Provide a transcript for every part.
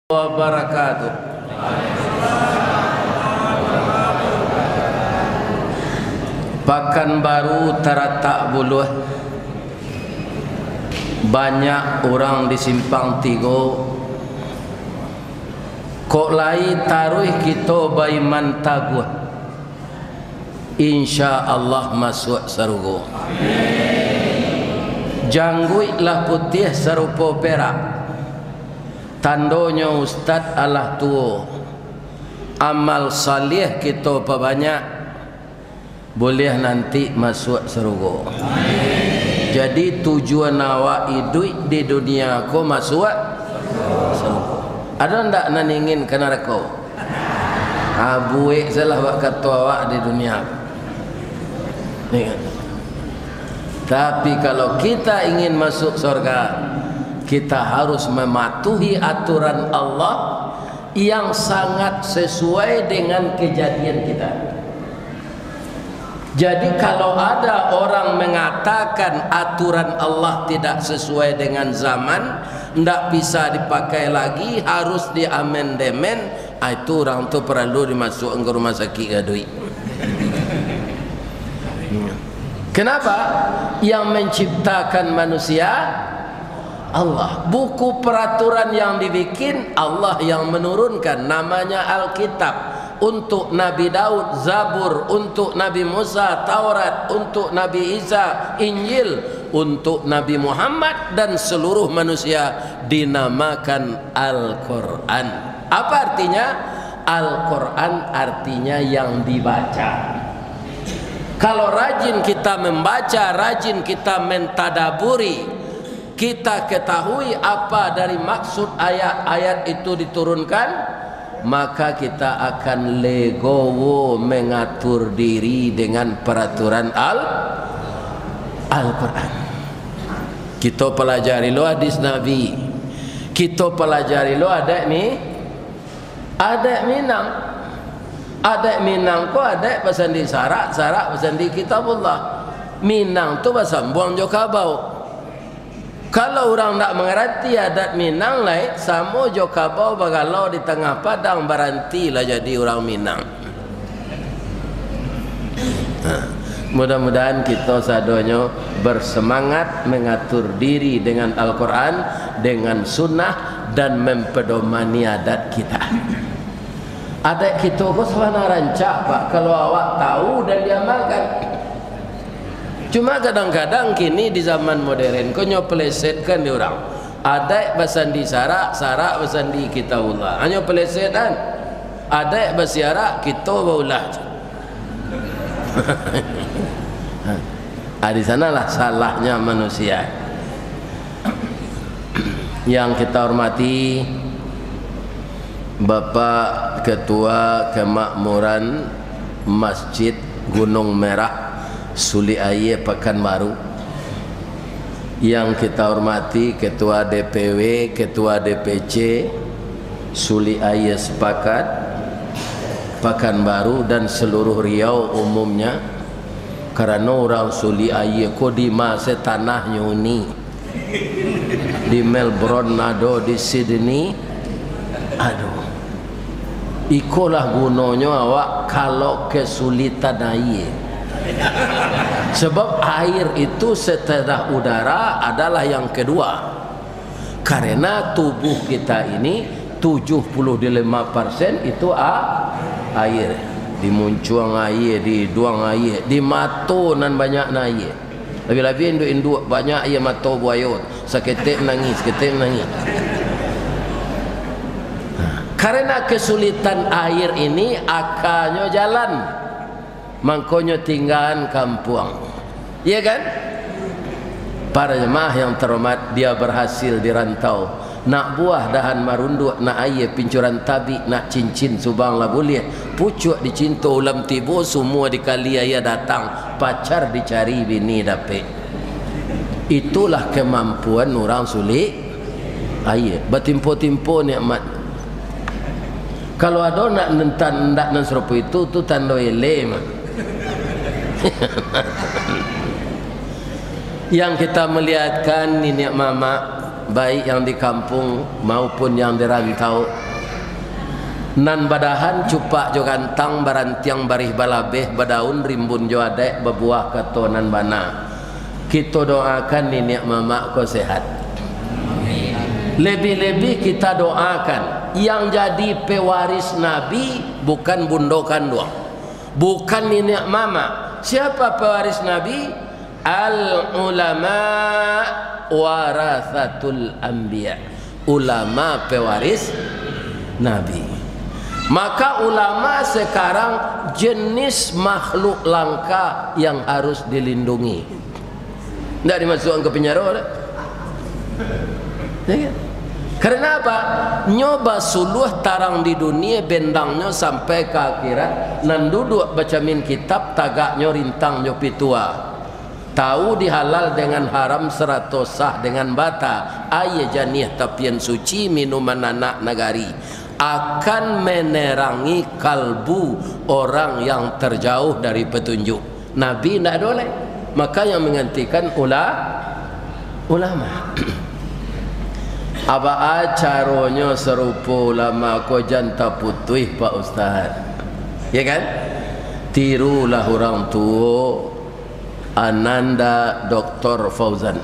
wabarakatuh. Pekanbaru teratak buluh. Banyak orang di simpang tigo. Kok lai taruh kita baiman taguh. Insya Allah masuk sarugo. Jangguitlah putih serupa perak. Tandonya Ustaz Allah tua. Amal salih kita perbanyak, boleh nanti masuk surga. Jadi tujuan awak hidup di dunia ko masuk surga. Ada ndak nan ingin ke neraka? Buik salah wak kata awak di dunia. Tapi kalau kita ingin masuk surga, kita harus mematuhi aturan Allah yang sangat sesuai dengan kejadian kita. Jadi kalau ada orang mengatakan aturan Allah tidak sesuai dengan zaman, tidak bisa dipakai lagi, harus diamandemen, itu orang tu perlu dimasukkan ke rumah sakit gadui. Kenapa? Yang menciptakan manusia Allah. Buku peraturan yang dibikin Allah yang menurunkan, namanya Alkitab. Untuk Nabi Daud Zabur, untuk Nabi Musa Taurat, untuk Nabi Isa Injil, untuk Nabi Muhammad dan seluruh manusia dinamakan Al-Quran. Apa artinya? Al-Quran artinya yang dibaca. Kalau rajin kita membaca, rajin kita mentadaburi, kita ketahui apa dari maksud ayat-ayat itu diturunkan, maka kita akan legowo mengatur diri dengan peraturan Al-Quran. Kita pelajari lo hadis Nabi, kita pelajari lo adat Minang. Adat Minang ko adat pasal di sarak pasal di kitabullah. Minang tu pasal buang jokabau. Kalau orang tak mengerti adat Minang lain, sama jokabau bagalau di tengah padang baranti lah jadi orang Minang. Mudah-mudahan kita sadonyo bersemangat mengatur diri dengan Al-Quran, dengan sunnah, dan mempedomani adat kita. Adat kita kok sebenarnya rancak Pak, kalau awak tahu dan diamalkan. Cuma kadang-kadang kini di zaman modern kau nyopelesetkan di orang. Adat basandi sarak basandi kitabullah. Hanya pelesetan. Adat basiarak kita baulah. Di sanalah salahnya manusia. Yang kita hormati Bapak Ketua Kemakmuran Masjid Gunung Merah Suli Aye Pekanbaru, yang kita hormati Ketua DPW, Ketua DPC Suli Aye Sepakat Pekanbaru dan seluruh Riau umumnya. Karena orang Suli Aye ko di masa tanahnya ini di Melbourne nado di Sydney, aduh, ikolah gunanya awak kalau kesulitan air. Sebab air itu setelah udara adalah yang kedua. Karena tubuh kita ini 75% itu air. Dimuncuang air, diduang air, di mato nan banyak air. Lebih-lebih induk banyak air mato buayot. Seketik menangis, seketik menangis. Karena kesulitan air ini akannya jalan. Mangkonyo tinggalan kampung, iya kan? Para jemaah yang terhormat, dia berhasil dirantau. Nak buah dahan marunduk, nak air pincuran tabi, nak cincin subang lah boleh. Pucuk dicinta ulam tibo, semua dikali ayah datang. Pacar dicari, bini dapet. Itulah kemampuan orang Suli Aye. Bertimpo-timpo nikmat. Kalau ada nak nentan serupa itu, tu tanda ele. Yang kita melihatkan nenek mama baik yang di kampung maupun yang di rantau nan badahan cupak jo gantang barantiang barih balabeh badaun rimbun jo adek berbuah katonan bana. Kita doakan nenek mama ko sehat. Lebih-lebih kita doakan yang jadi pewaris Nabi bukan bundokan doang, bukan nenek mama. Siapa pewaris Nabi? Al ulama warathatul anbiya. Ulama pewaris Nabi. Maka ulama sekarang jenis makhluk langka yang harus dilindungi. Tidak dimasukkan ke penjara lah. Ya, karena apa? Nyoba suluh tarang di dunia bendangnya sampai ke akhirat. Nan duduk baca min kitab tagaknya rintang nyopi tua. Tahu dihalal dengan haram seratus sah dengan bata. Ayah janih tapian suci minuman anak negari. Akan menerangi kalbu orang yang terjauh dari petunjuk. Nabi tidak boleh. Maka yang menggantikan ulama. Apa acaranya serupa ulama ko janta putih Pak Ustaz. Ya kan? Tirulah orang tua Ananda Dr. Fauzan.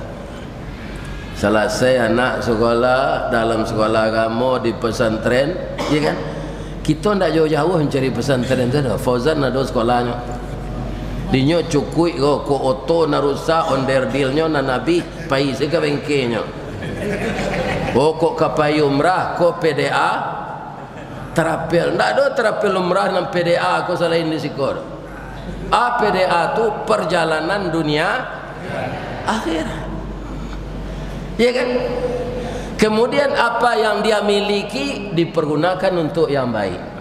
Selesai anak sekolah dalam sekolah agama di pesantren, ya kan? Kita tidak jauh-jauh mencari pesantren saja. Fauzan ada sekolahnya. Dinyo cukui ko oto narusa onderdilnya na Nabi pai sega bengkenya. Oh kok kapai umrah ko PDA terapel. Tidak ada terapel umrah dan PDA ko selain di sikor. PDA tu perjalanan dunia akhirat. Ya kan? Kemudian apa yang dia miliki dipergunakan untuk yang baik.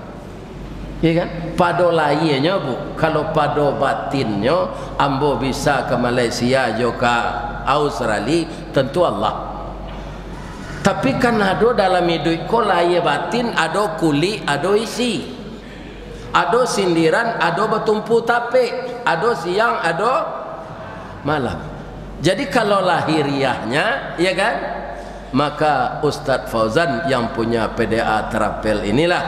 Ya kan? Pado lainnya bu, kalau pado batinnya ambo bisa ke Malaysia juga Australia tentu Allah. Tapi kan ada dalam hidup ko lain batin, ada kuli, ada isi, ada sindiran, ada bertumpu tape, ada siang, ada malam. Jadi kalau lahiriahnya, ya kan, maka Ustadz Fauzan yang punya PDA terapel inilah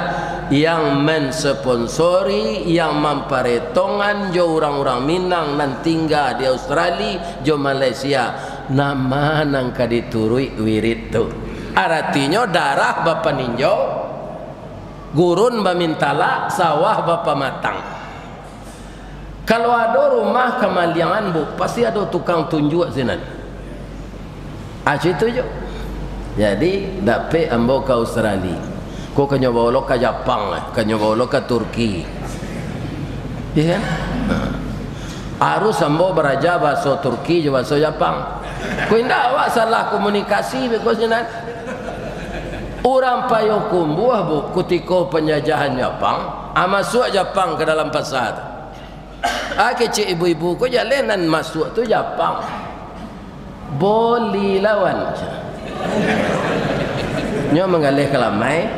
yang mensponsori, yang memperhitungan jo orang-orang Minang nan tinggal di Australia, jo Malaysia, nama nangka diturui wirid tu. Artinya darah bapa ninjau, gurun bamintala, sawah bapa matang. Kalau ada rumah kemaliangan bu, pasti ada tukang tunjuk sini. Itu je. Jadi dapat ambo ke Australia. Kau kena bawa ke Jepang, kena bawa ke Turki. Ya kan? Harus ambo beraja bahasa Turki, bahasa Jepang. Kau tidak awak salah komunikasi because sini. Orang payung buah bu, ketika penjajahan Jepang, masuk Jepang ke dalam pasar. Kecik ibu-ibu ko jalanan masuk tu Jepang. Boleh lawan. Nyo mengalih kelamai,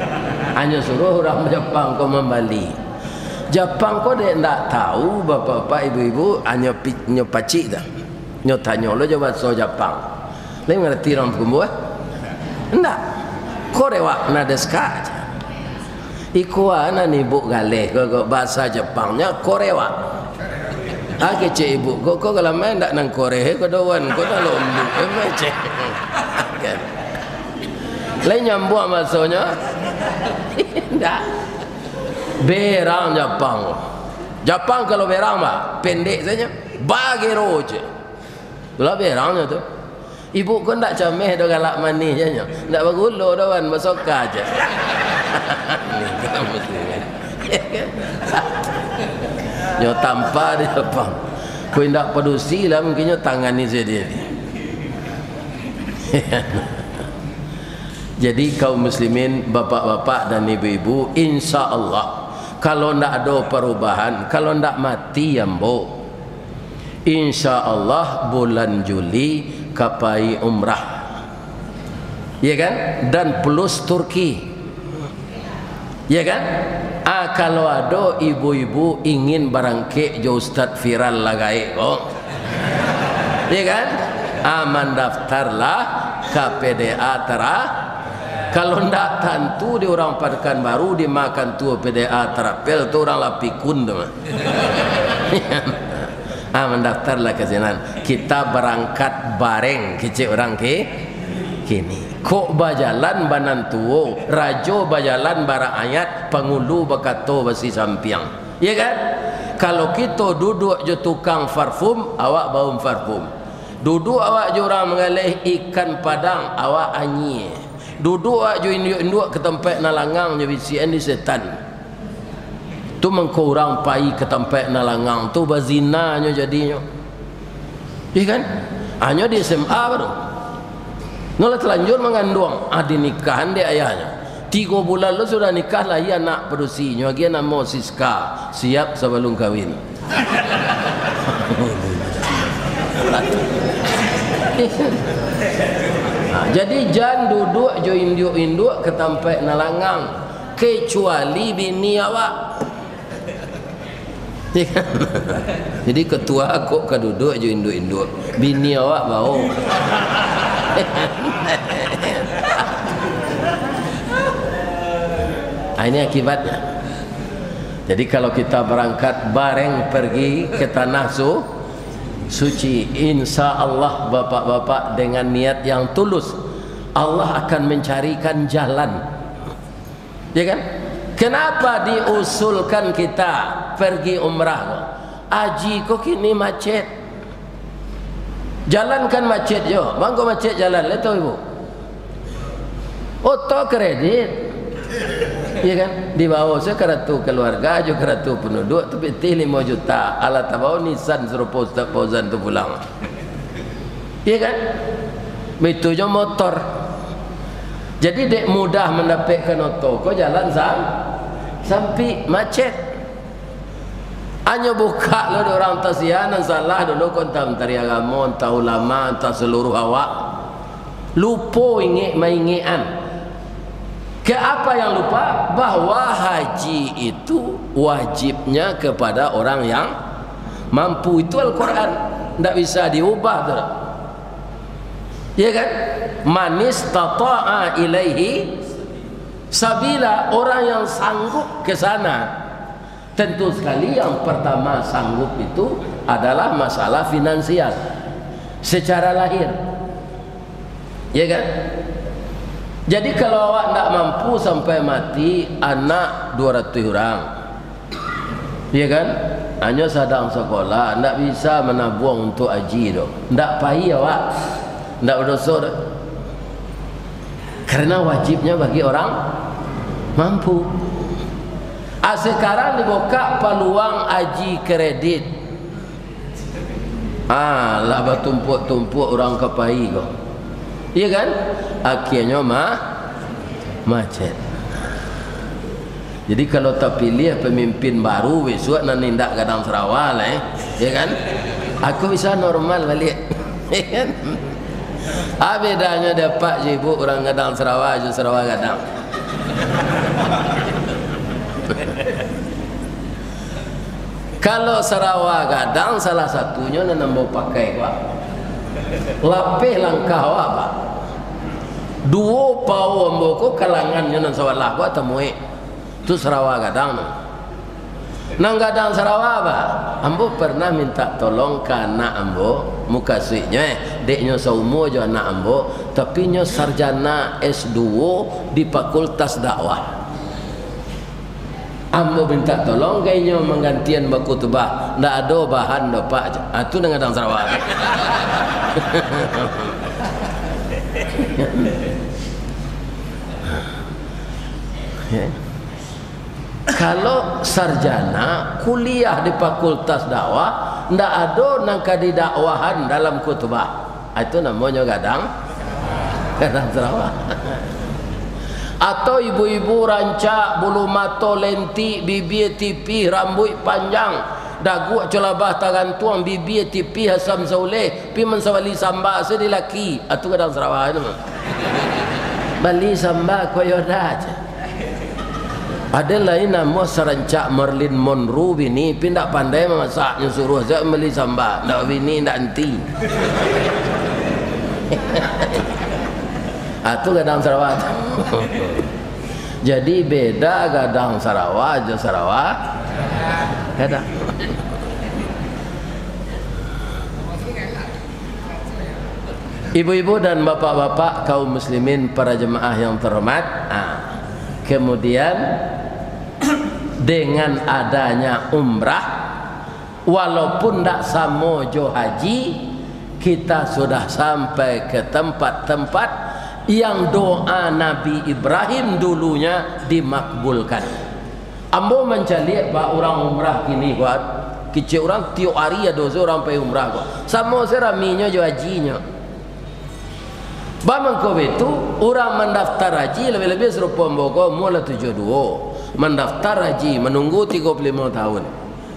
hanya suruh orang Jepang ko membali. Jepang ko dia tak tahu bapak-bapak ibu-ibu hanya nyo pacik dah. Nyo tanya lo jawab so Jepang. Lain ngerti orang kumbuh? Enggak. Korewa na deska. Ikuan ni bu galih ko bahasa Jepangnya korewa. Kecik ibu, kok kalau main tak nang Korea, kau dawan, kau dah lombok, macam, kan? Lain nyambung maksudnya, tidak. Berang Jepang, Jepang kalau berang mah pendek saja, bagi roje. Itulah berangnya tu. Ibu kau tak cameh dah galak manis saja, tak bergulur dawan, masuk aja. Ini kita mesti. Nyo tanpa di Jepang. Kau tidak pedusi lah mungkinnya tangan ni sendiri. Jadi kaum muslimin, bapak-bapak dan ibu-ibu, insya Allah kalau tidak ada perubahan, kalau tidak mati ambo, insya Allah bulan Juli kapai umrah, ya kan? Dan plus Turki, ya kan? Kalau ada ibu-ibu ingin barangke jo Ustaz viral lagai kok, ya kan? Mendaftarlah ke PDA Kalau ndak tentu di orang Padekan Baru dimakan tua PDA terapel tu orang lapikun tu. Mendaftarlah ke sana. Kita berangkat bareng kecil orang kini. Kok bajalan banan tuo, rajo bajalan bara ayat, pengulu bakato basi sampiang. Ya kan? Kalau kita duduk je tukang parfum, awak bau parfum. Duduk awak je orang mengalih ikan padang, awak anyi. Duduk awak je induk ke tempat nalangang je bisian di setan. Tu mengkurang pai ke tempat nalangang tu bazinanya jadinya. Ya kan? Hanya di SMA baru. Nolah telanjur mengandung, dinikahan dia ayahnya. 3 bulan lo sudah nikah lah ia anak perusinya, dia nama Siska, siap sebelum kahwin. Jadi jangan duduk jo induk-induk ke tempat nalangang kecuali bini awak. Jadi ketua aku ke duduk jo induk-induk, bini awak bau. Ini akibatnya. Jadi kalau kita berangkat bareng pergi ke tanah suci, insya Allah bapak-bapak dengan niat yang tulus, Allah akan mencarikan jalan. Ya kan? Kenapa diusulkan kita pergi umrah? Haji kok kini macet. Jalan kan macet jo. Bangko macet jalan, lihat tahu ibu. Oto kredit. Ya kan? Di bawah saya keratu keluarga, juga keratu penduduk, tapi 5 juta. Alat tabau Nissan suruh Ustaz Fauzan tu pulang. Ya kan? Itu je motor. Jadi dek mudah mendapatkan oto. Kau jalan sampai macet. Hanya buka lo orang tasianan salah dulu kau entah mentari agama, entah ulama, entah seluruh awak. Lupa maingian. Ke apa yang lupa? Bahwa haji itu wajibnya kepada orang yang mampu. Itu Al-Quran, tidak bisa diubah tu. Ya kan? Manis tata'a ilaihi sabila, orang yang sanggup ke sana. Tentu sekali yang pertama sanggup itu adalah masalah finansial secara lahir. Ya kan? Jadi kalau awak tidak mampu sampai mati anak 200 orang, ya kan? Hanya sedang sekolah, tidak bisa menabung untuk haji tu. Tidak payah awak, tidak berdosa. Karena wajibnya bagi orang mampu. Sekarang dibuka peluang haji kredit. Lah bertumpuk-tumpuk orang kepai kok. Iya kan? Akhirnya macet. Jadi kalau tak pilih pemimpin baru besok nak nindak Gadang Sarawak lah, ya kan? Aku bisa normal balik. Ya kan? Bedanya dapat je ibu orang Gadang Sarawak je Sarawak Gadang. Kalau Sarawak Gadang salah satunya nambah pakai pak. Lapih langkah awak pak. 2 pau amboko kalangannya nan sawalah gua temui. Tu Sarawak Gadang. Nang Gadang Sarawak apa? Ambo pernah minta tolong ke anak ambo, muka suiknya deknya seumur je anak ambo, tapi nya sarjana S2 di Fakultas Dakwah. Ambo minta tolong kayaknya menggantian baku tebah, ndak ada bahan dapat je. Itu nang Gadang Sarawak. Kalau sarjana kuliah di Fakultas Dakwah ndak ada nangka di dakwahan dalam khutbah, itu namanya Gadang Sarawak. Atau ibu-ibu rancak bulu mata lenti, bibir tipis, rambut panjang, dagu celabah tangan tuang, bibir tipis asam sauleh, pi mensawali samba sedih laki, itu Gadang Sarawak itu. Bali samba koyoda. Ada lain nama serancak Marilyn Monroe bini pindah pandai memasaknya, suruh saya beli sambal ndak bini ndak enti. Itu gadang Sarawak. Jadi beda gadang Sarawak aja Sarawak. Gadang. Ibu-ibu dan bapak-bapak kaum muslimin para jemaah yang terhormat. Kemudian dengan adanya umrah, walaupun tak sama jo haji, kita sudah sampai ke tempat-tempat yang doa Nabi Ibrahim dulunya dimakbulkan. Ambo mencari pak orang umrah kini buat kecil orang tiap hari ada orang pergi umrah kok. Sama seraminya jo hajinya. Bamang kau itu orang mendaftar haji lebih-lebih serupa mboko mula 72 mendaftar haji menunggu 35 tahun.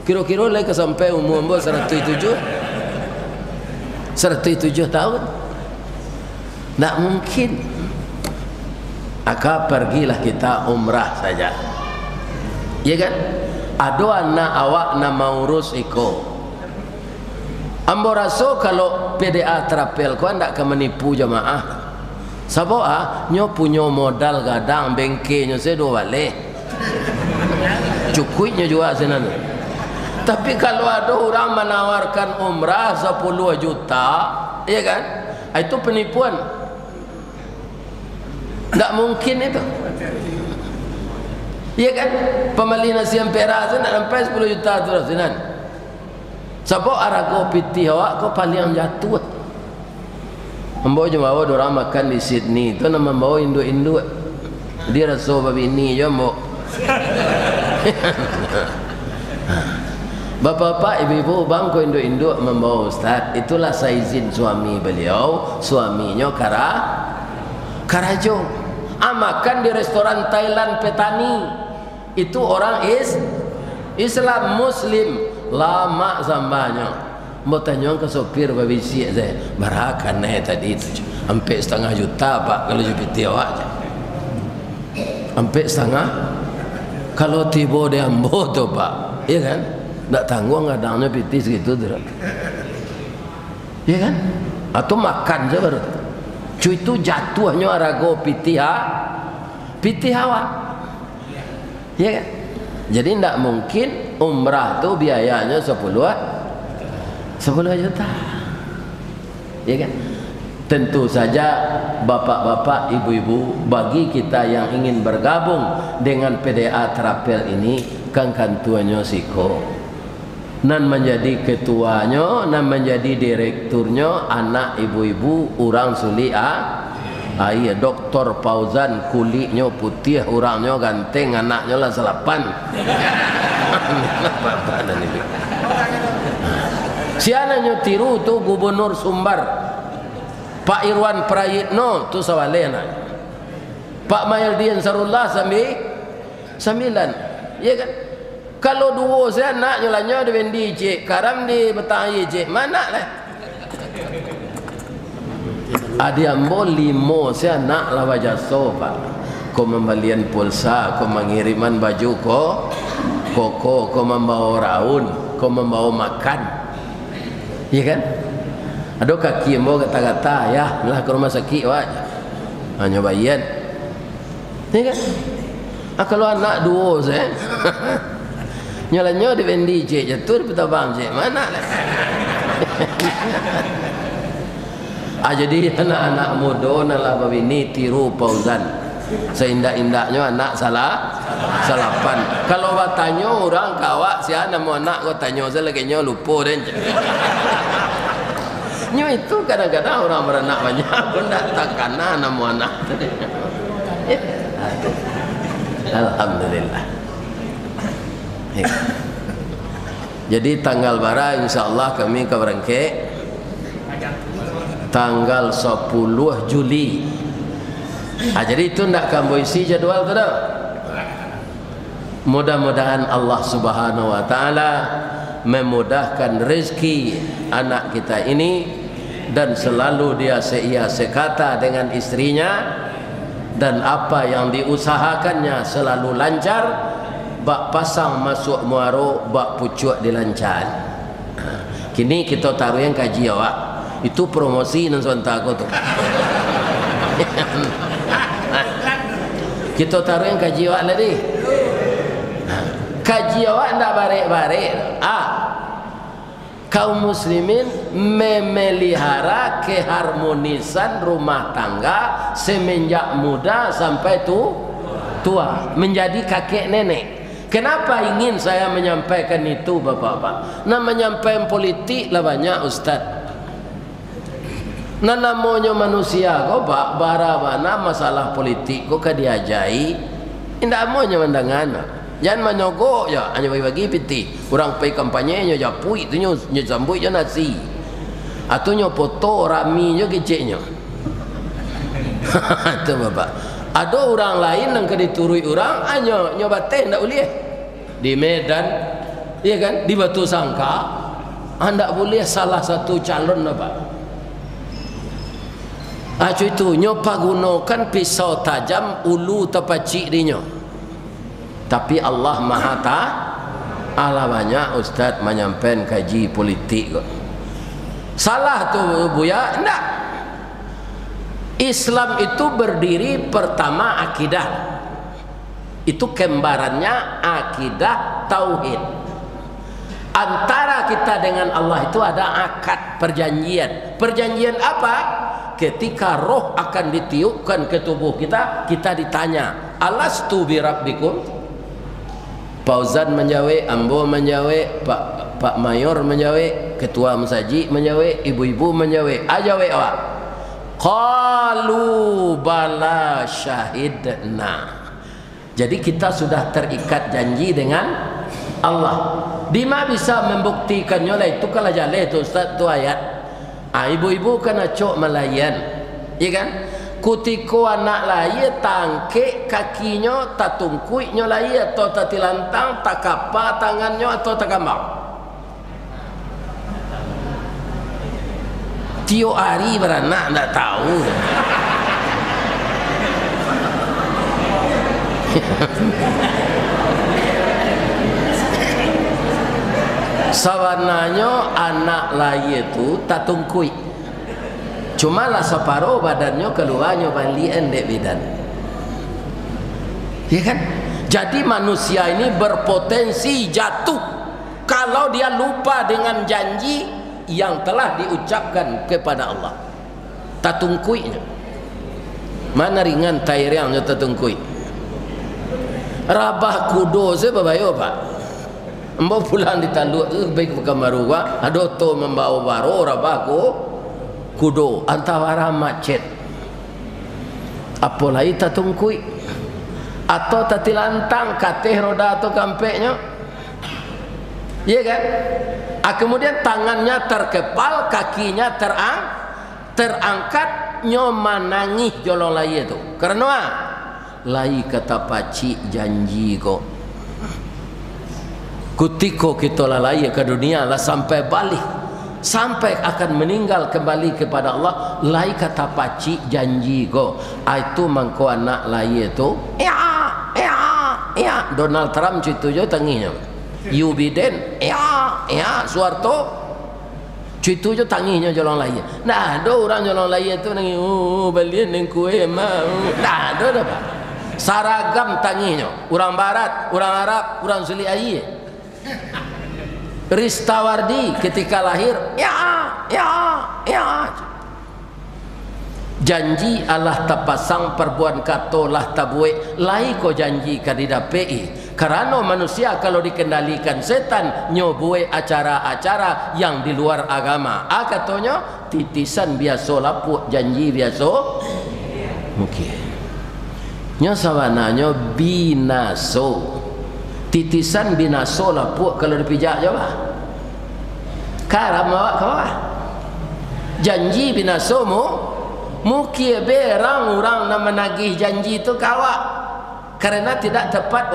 Kira-kira lagi sampai umur 107 tahun. Tak mungkin. Maka pergilah kita umrah saja. Ya kan? Ada anak awak nama urus iko. Ambo rasa kalau PDA terapel kau ndak ke menipu jamaah. Sebab nyo punya modal gadang bengkelnya saya dua balik. Cukupnya juga senan. Tapi kalau ada orang menawarkan umrah 10 juta, ya kan? Itu penipuan. Tak mungkin itu. Ya kan? Pembeli nasi ampera tu nak sampai 10 juta tu senan. Sebab arago piti awak kau paling jatuh. Membawa jemaah orang makan di Sydney tu nama membawa induk-induk. Dia rasa babi ini je mau. Bapak-bapak, ibu-ibu, bangko induk-induk membawa ustaz. Itulah saya izin suami beliau, suaminya Karajo. Makan di restoran Thailand Petani. Itu orang Islam Muslim lama zambanya. Mau tanya ke sopir babi si saya, barakan tadi itu, sampai 1,5 juta pak kalau jupiti awak. Sampai 1,5. Kalau tiba dia ambo tu pak, ya kan? Tak tanggung kadangnya piti segitu tu. Ya kan? Atau makan je baru. Cuy itu jatuhnya arago piti awak. Ya kan? Jadi tidak mungkin umrah tu biayanya 10 juta. Ya kan? Tentu saja bapak-bapak, ibu-ibu, bagi kita yang ingin bergabung dengan PDA Terapel ini, kan tuanya siko. Nan menjadi ketuanya, nan menjadi direkturnya anak ibu-ibu orang suli iya Dr. Fauzan kulitnya putih, orangnya ganteng, anaknya lah 8. Siananya tiru tu Gubernur Sumbar Pak Irwan Prayitno tu sawalena. Pak Mayaldin Sarullah 9. Ya kan? Kalau dua saya nak nyolanya di Wendi cik, karam di Betayi cik, mana lah? Ada ambo 5 saya nak lah wajah sofa. Kau membelian pulsa, kau mengiriman baju kau membawa raun, kau membawa makan. Ya kan? Ada kaki ambo kata-kata ya, lah ke rumah sakit waj. Hanya bayan. Ya kan? Kalau anak 2 saya nyolanya di Wendi cik, jatuh di Petabang cik, mana lah? Jadi anak-anak muda nalah babini tiru Fauzan. Seindah-indahnya anak salapan. Kalau bertanya orang kawak siapa nama anak kau tanya saya lagi lupa dan. Nyo itu kadang-kadang orang beranak banyak pun tak kena nama anak. Alhamdulillah. Jadi tanggal bara insyaallah kami ke berangkat tanggal 10 Juli. Jadi itu nak kamu isi jadual tu dah. Mudah-mudahan Allah Subhanahu wa taala memudahkan rezeki anak kita ini dan selalu dia seia sekata dengan istrinya dan apa yang diusahakannya selalu lancar. Bak pasang masuk muaro, bak pucuk dilancar. Kini kita taruh yang kaji awak. Itu promosi nan sontak aku tu. Kita taruh yang kaji awak tadi. Kaji awak ndak barik-barik. Kaum muslimin memelihara keharmonisan rumah tangga semenjak muda sampai tua, menjadi kakek nenek. Kenapa ingin saya menyampaikan itu, bapak-bapak? Nah, menyampaikan politik lah banyak, Ustaz. Nah, namanya manusia kok pak barabana masalah politik kok kadiajai indah maunya mendangan. Jangan menyogok ya, hanya bagi-bagi piti. Orang pergi kampanye nya japui tu nya sambut je nasi. Atau nya foto rami nya keceknya. Tu bapak. Ada orang lain yang diturui orang hanya nya batin ndak boleh. Di Medan, iya kan? Di Batu Sangka, ndak boleh salah satu calon bapak. Itu nyopa gunakan pisau tajam ulu tapacik dinyo. Tapi Allah Maha Ta'ala banyak Ustaz menyampaikan kaji politik kok. Salah tu Buya? Enggak. Islam itu berdiri pertama akidah. Itu kembarannya akidah tauhid. Antara kita dengan Allah itu ada akad perjanjian. Perjanjian apa? Ketika roh akan ditiupkan ke tubuh kita, kita ditanya, alastu bi rabbikum? Fauzan menjawab, Ambo menjawab, Pak Mayor menjawab, Ketua Masjid menjawab, ibu-ibu menjawab. Ajawab awak. Qalu bala syahidna. Jadi kita sudah terikat janji dengan Allah. Bima bisa membuktikannya lah itu kalau jalan itu Ustaz tu ayat. Ibu-ibu kena cok melayan, ya kan? Kutiko anak lahir tangkik kakinya tak tungkuiknya lahir atau tak tilantang tak kapa tangannya atau tak kambang. Tio hari beranak tak tahu. Sebenarnya anak lahir itu tak tungkuik. Cuma lah separuh badannya keluarnya balian dek bidan. Ya kan? Jadi manusia ini berpotensi jatuh kalau dia lupa dengan janji yang telah diucapkan kepada Allah. Tatungkuinya. Mana ringan tairiangnya tatungkui. Rabah kudo se babayo pak. Embo pulang ditanduk tu baik ke Maruwa, ada to membawa baro rabah kudo antara macet. Apalagi tatungkui atau tatilantang kateh roda atau kampeknya. Iya kan? Kemudian tangannya terkepal, kakinya terangkat, nyomanangih jolong lai itu. Karena lai kata pacik janji kok. Kutiko kita lalai ke dunia lah sampai balik, sampai akan meninggal kembali kepada Allah. Lai kata pacik janji kok. Itu mangko anak lai itu. Ya. Donald Trump itu je tanginya. You Biden, ya, Suharto, cuitu je tanginya jolong laya. Nah, ada orang jolong laya tu nangis, balian yang kue mau. Nah, ada apa? Saragam tanginya, orang Barat, orang Arab, orang Suli Ayi. Ristawardi ketika lahir, ya. Janji Allah tapasang perbuan kato lah tabuik lai ko janji kadidapei. Karena manusia kalau dikendalikan setan nyobue acara-acara yang di luar agama. Katanya titisan biasa lapuk janji biasa mungkin. Nya sawananya binaso. Titisan binaso lapuk kalau dipijak jawab. Karam awak kau. Janji binaso mungkin berang orang nak menagih janji itu kawak karena tidak tepat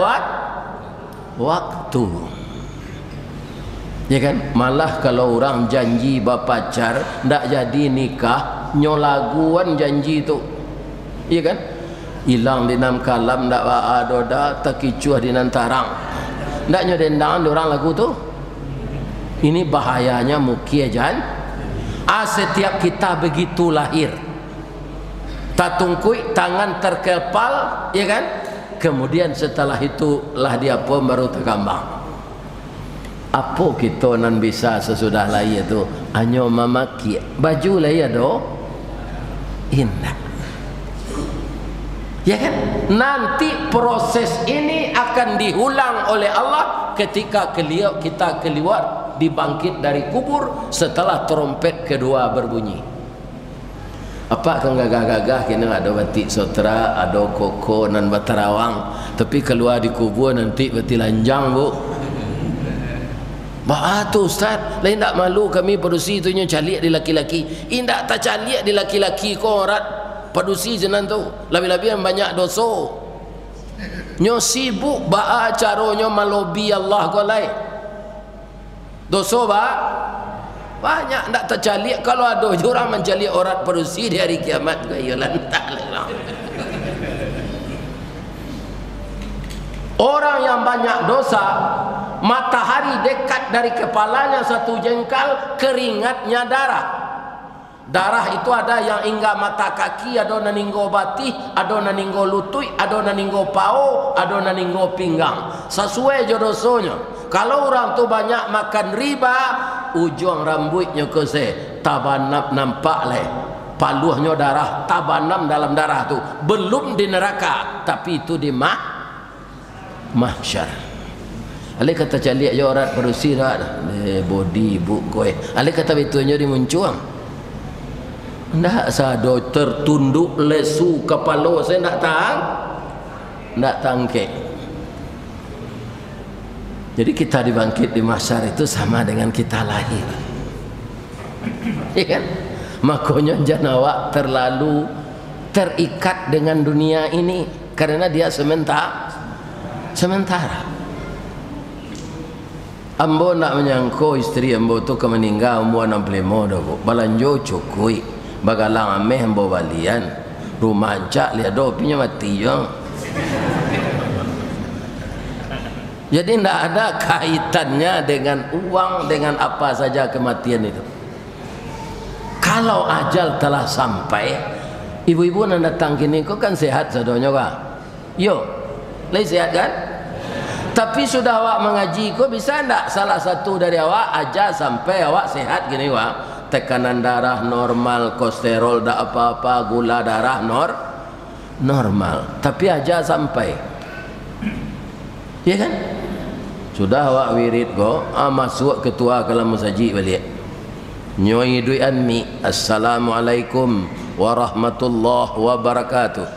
waktu. Ya kan? Malah kalau orang janji berpacar ndak jadi nikah, nyolaguan janji itu. Ya kan? Hilang di nam kalam ndak ada takicuah di nantarang. Ndak nyodendang orang lagu tu. Ini bahayanya mungkin jangan. Setiap kita begitu lahir. tatungkui, tangan terkepal, ya kan? Kemudian setelah itulah dia pun baru terkambang. Apa kita nan bisa sesudah laya tu hanya memaki baju laya do indah, ya kan? Nanti proses ini akan diulang oleh Allah ketika kita keluar dibangkit dari kubur setelah trompet kedua berbunyi. Apa kan gagah-gagah kena ada batik sotra, ada koko nan batarawang, tapi keluar di kubur nanti bati lanjang bu. Bah tu ustaz, lain tak malu kami padusi tu nya caliak di laki-laki. Indak tak caliak di laki-laki ko rat padusi jenan tu. Lebih-lebih yang banyak dosa. Nyo sibuk ba caronyo malobi Allah ko lai. Dosa ba banyak ndak tercaliak. Kalau ada orang mencaliak orang padusi di hari kiamat ke ya lantak lah. Orang yang banyak dosa, matahari dekat dari kepalanya satu jengkal, keringatnya darah. Darah itu ada yang hingga mata kaki, ada naninggo batih, ada naninggo lutut, ada naninggo pao, ada naninggo pinggang. Sesuai jodohnya. Kalau orang tu banyak makan riba, ujung rambutnya kese tabanam nampak leh. Paluhnya darah, tabanam dalam darah tu. Belum di neraka, tapi itu di mahsyar. Ale kata caliak je orang berusi dah body buk koe. Ale kata betulnya di muncuang. Ndak sado tertunduk lesu kepala saya ndak tang. Ndak tangke. Jadi kita dibangkit di mahsyar itu sama dengan kita lahir. Ya kan? Makanya jangan awak terlalu terikat dengan dunia ini karena dia sementara. Ambo nak menyangko istri ambo tu ke meninggal umur 65 dah bu. Balanjo cukui bagalang ameh ambo balian rumah cak lihat do punya mati je. Jadi tidak ada kaitannya dengan uang, dengan apa saja kematian itu. Kalau ajal telah sampai, ibu-ibu nak datang kini kau kan sehat sadonya kah? Yo, lagi sehat kan? Tapi sudah awak mengaji kau bisa ndak salah satu dari awak aja sampai awak sehat gini wak, tekanan darah normal, kolesterol tak apa-apa, gula darah normal, tapi aja sampai, ya kan? Sudah awak wirid kau, masuk ketua kalam masjid balik. Nyoi dui anmi, assalamualaikum warahmatullahi wabarakatuh.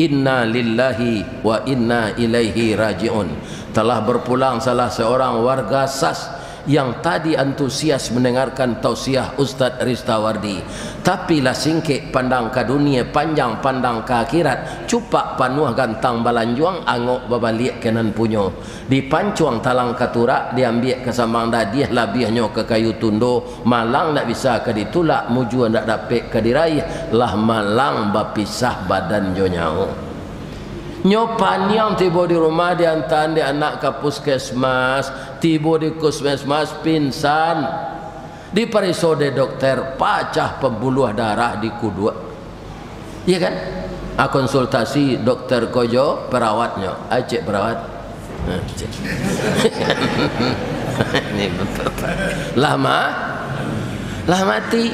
Inna lillahi wa inna ilaihi raji'un. Telah berpulang salah seorang warga SAS yang tadi antusias mendengarkan tausiah Ustaz Ristawardi, tapi lah singkik pandang ke dunia, panjang pandang ke akhirat, cupak panuh gantang balanjuang, angok babalik kenan punyo, dipancuang talang katurak, diambil ke sambang dadiah labihnya ke kayu tundo, malang tak bisa ke ditulak, muju tak dapat ke diraih, lah malang bapisah badan jo nyau. Nyopan yang tiba di rumah diantar di anak ke puskesmas, tiba di puskesmas pingsan, di perisode dokter pacah pembuluh darah di kudu, iya kan? Konsultasi dokter kojo perawatnya, acik perawat, ini betul, lah mati.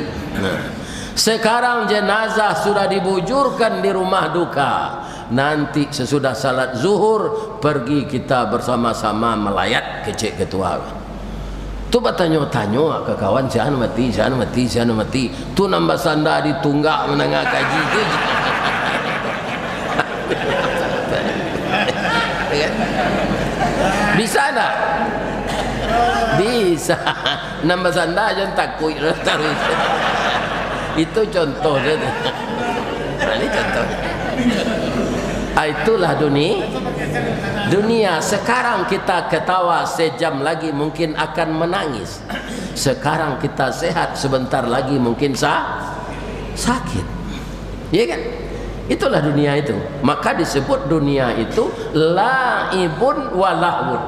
Sekarang jenazah sudah dibujurkan di rumah duka. Nanti sesudah salat zuhur pergi kita bersama-sama melayat ke cik ketua. Tu bertanya-tanya ke kawan, siapa mati, siapa mati, siapa mati. Tu nambah sanda ditunggak menengah kaji tu. Bisa tak? Bisa. Nambah sanda jangan takut terus. Itu contoh saja. Ini contoh. Itulah dunia. Sekarang kita ketawa, sejam lagi mungkin akan menangis. Sekarang kita sehat, sebentar lagi mungkin sakit, ya kan? Itulah dunia itu. Maka disebut dunia itu laibun walahun,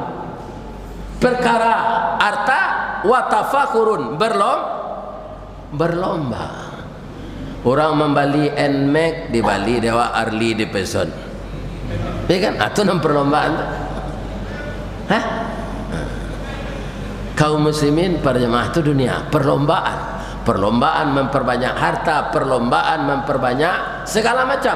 perkara harta, watafakurun, berlomba. Orang membeli NMAX di Bali, dewa Harley di Peson. Ya kan? Itu nam perlombaan tu. Hah? Kaum muslimin para jemaah itu dunia perlombaan. Perlombaan memperbanyak harta, perlombaan memperbanyak segala macam.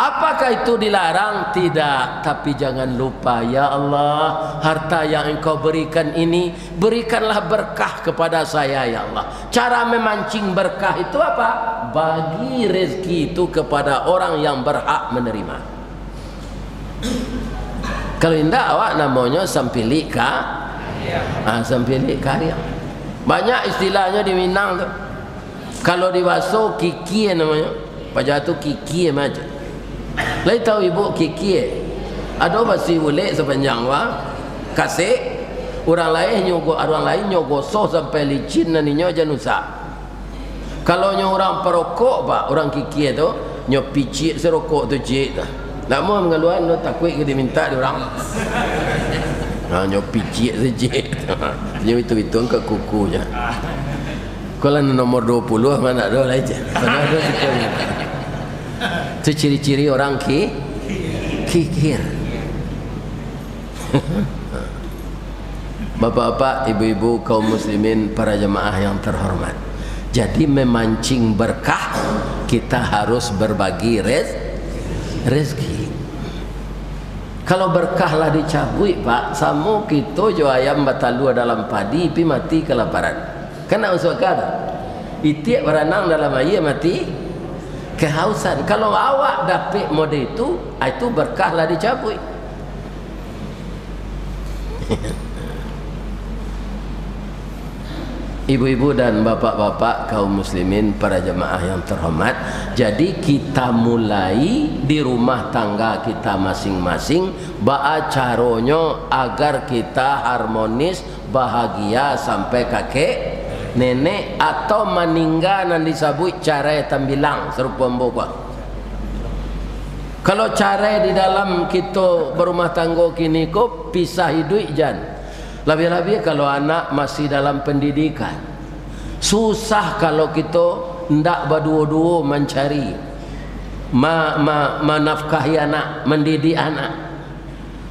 Apakah itu dilarang? Tidak. Tapi jangan lupa, ya Allah, harta yang Engkau berikan ini, berikanlah berkah kepada saya, ya Allah. Cara memancing berkah itu apa? Bagi rezeki itu kepada orang yang berhak menerima. Kalau tidak, awak namanya sampili sampili karya. Banyak istilahnya di Minang tu. Kalau di Waso kiki namanya. Pada tu kiki macam. Lai tahu ibu kiki. Ada basi boleh sepanjang kasih orang lain nyogosoh sampai licin naninya janusa. Kalau orang perokok pak, orang kiki tu nyopicik serokok tu cik. Tak mau mengeluarkan no takut ke diminta dia orang. Nyopicik saja. Dia itu ke kukunya. Kalau nomor 20 mana ada lah aja. Mana ada sikapnya. Itu ciri-ciri orang kikir. Bapak-bapak, ibu-ibu, kaum muslimin, para jemaah yang terhormat. Jadi memancing berkah, kita harus berbagi rezeki. Kalau berkahlah dicabui pak, samu kita jo ayam batalu dalam padi, pi mati kelaparan. Kena usul kata, itiak berenang dalam air mati kehausan. Kalau awak dapat mode itu berkahlah dicabui. Ibu-ibu dan bapak-bapak, kaum muslimin, para jemaah yang terhormat. Jadi kita mulai di rumah tangga kita masing-masing, ba'a caronyo agar kita harmonis, bahagia sampai kakek nenek atau meninggal dan disebut cara tambilang serupa mbokwa. Kalau cara di dalam kita berumah tangga kini kok pisah hidup jan. Lebih-lebih kalau anak masih dalam pendidikan. Susah kalau kita ndak berdua-dua mencari menafkahi anak, mendidik anak.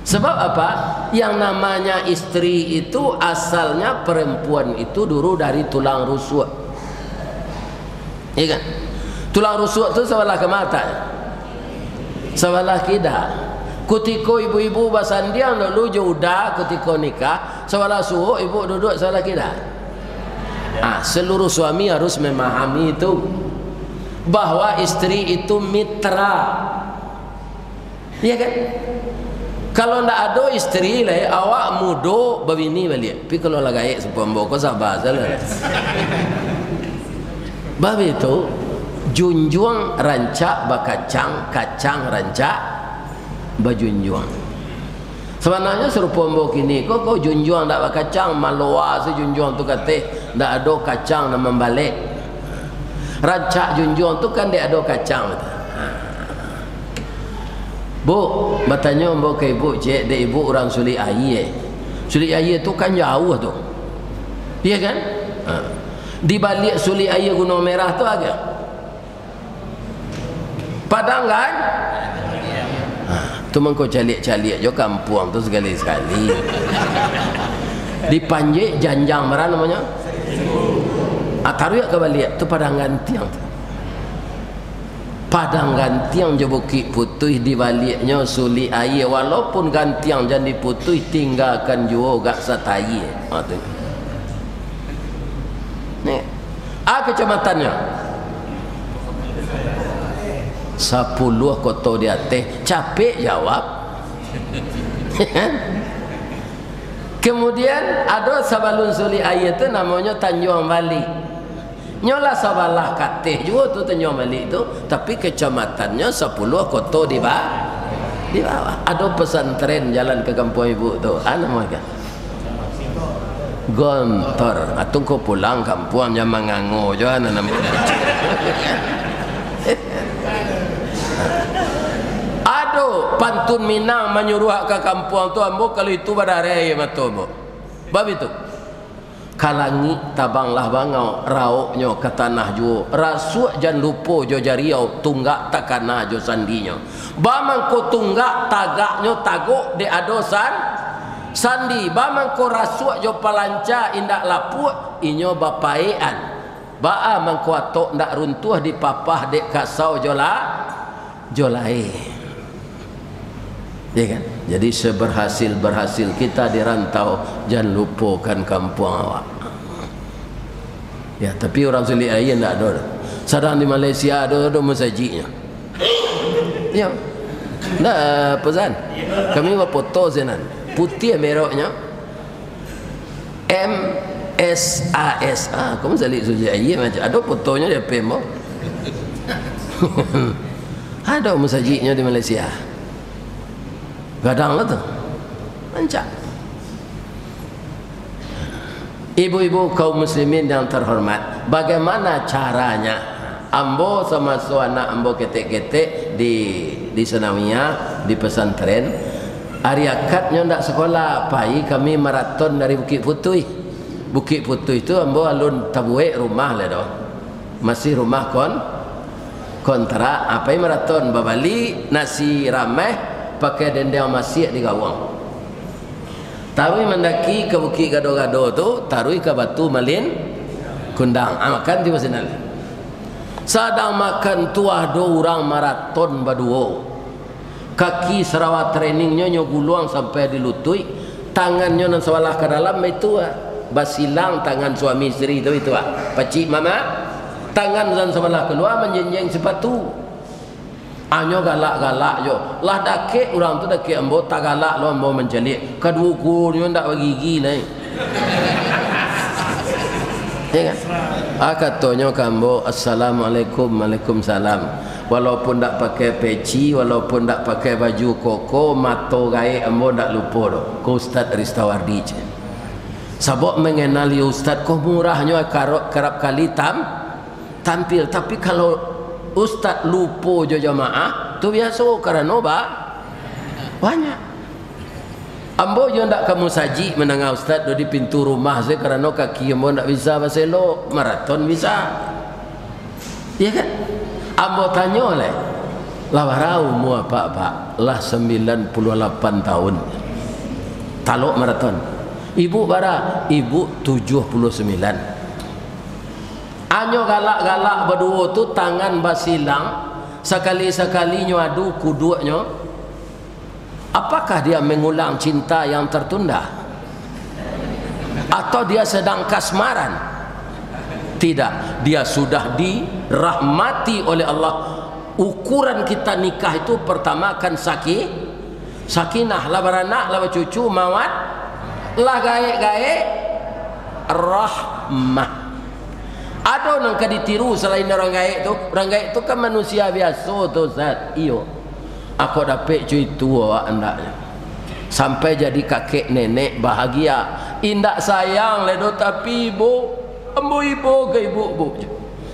Sebab apa? Yang namanya istri itu asalnya perempuan itu dulu dari tulang rusuk. Iya kan? Tulang rusuk itu sebelah ke mata, sebelah kida. Ketika ibu-ibu basandiang dulu juda ketika nikah, sebelah suhu ibu duduk sebelah kida. Seluruh suami harus memahami itu, bahwa istri itu mitra. Iya kan? Kalau ndak ada istri lah, awak mudo babini balik. Tapi kalau lagi sepemboko sabar salah. Bab itu junjung rancak bakacang, kacang rancak bajunjung. Sebenarnya serupa mbok kini kok junjung ndak bakacang, maloa sejunjung tu kata ndak ada kacang nak membalik. Rancak junjung tu kan dia ada kacang. Bu, bertanya mbok ke ibu, cik, dek ibu orang Sulik Air. Sulik Air tu kan jauh tu. Iya kan? Di balik Sulik Air Gunung Merah tu agak Padang kan? Tu mengko calik-calik jo kampung tu sekali-sekali. Di Panjik Janjang mana namanya? Taruh ke balik tu Padang Gantiang tu. Padang Gantiang je Bukit Putih, di baliknya Sulik Air. Walaupun Gantiang jadi putih, tinggalkan juga gak satai. Tu. Ni. Kecamatannya 10 kota di atas. Capek jawab. Kemudian ada sabalun Sulik Air tu namanya Tanjung Balik. Nyolah sabalah katih juga tu Tanjung Balik tu, tapi kecamatannya 10 kota di bawah. Ada pesantren jalan ke kampung ibu tu. Apa nama Gontor. Atau kau pulang kampung jangan mengangu je namanya. Aduh, pantun Minang menyuruh ke kampung tu ambo kalau itu badare matu ambo. Bab itu. kalangi tabanglah bangau rauknya ke tanah juo rasuk jan lupo jo jariau tunggak takana jo sandinya bamang ko tunggak tagaknya tagok de adosan sandi bamang ko rasuk jo palanca indak lapuk inyo bapaean baa mangko atok ndak runtuh di papah dek kasau jolai ya kan. Jadi seberhasil kita di rantau jangan lupakan kampung awak ya. Tapi orang sulit aja ndak ada, sedang di Malaysia ada masjidnya ya ndak pesan kami buat foto senan putih merahnya MSAS kamu salik suji aja macam ada fotonya dia pemo ada masjidnya di Malaysia gadang lah tu mancak. Ibu-ibu kaum muslimin yang terhormat, bagaimana caranya ambo sama anak ambo ketek-ketek di Sanawiyah di pesantren hari akadnya ndak sekolah pai kami maraton dari Bukit Putui itu ambo alun tabuek rumah lah doh masih rumah kontrak apa maraton babali nasi rameh pakai dendeng masih di gawang tarui mendaki ke Bukit Gado-Gado tu tarui ke Batu Malin Kundang makan di Masinal sadang makan tuah do orang maraton baduo kaki Sarawak trainingnya nyoguluang sampai dilutui tangannya nan sewalah ke dalam itu basilang tangan suami isteri itu pacik mama tangan dan sebelah keluar menjenjeng sepatu anyo galak-galak yo lah dakek orang tu dakek ambo tak galak lo ambo menjelik kedua kurnya ndak bagigi naik ya kan katanya kambo assalamualaikum waalaikumsalam walaupun ndak pakai peci walaupun ndak pakai baju koko mato gae ambo ndak lupa do ko Ustaz Ristawardi sabok mengenali Ustaz kok murahnya kerap kali tampil tapi kalau Ustaz lupa jo jamaah tu biasa karena banyak ambo jo ndak kamu saji menangah Ustaz do di pintu rumah saya karena kaki ambo ndak bisa baselo maraton bisa ya kan ambo tanya oleh lawarau mu apa lah 98 tahun talok maraton ibu bara ibu 79 anyo galak-galak berdua tu tangan basilang sekali-sekalinya adu kudunya apakah dia mengulang cinta yang tertunda atau dia sedang kasmaran tidak dia sudah dirahmati oleh Allah ukuran kita nikah itu pertama kan sakinah lah beranak lah cucu mawat lah gae-gae rahmah. Ada orang yang ditiru selain orang gaib tu kan manusia biasa tu Ustaz. Iyo aku dapat cuy tua andaknya sampai jadi kakek nenek bahagia indak sayang ledo tapi ibu ambo ibu ke ibu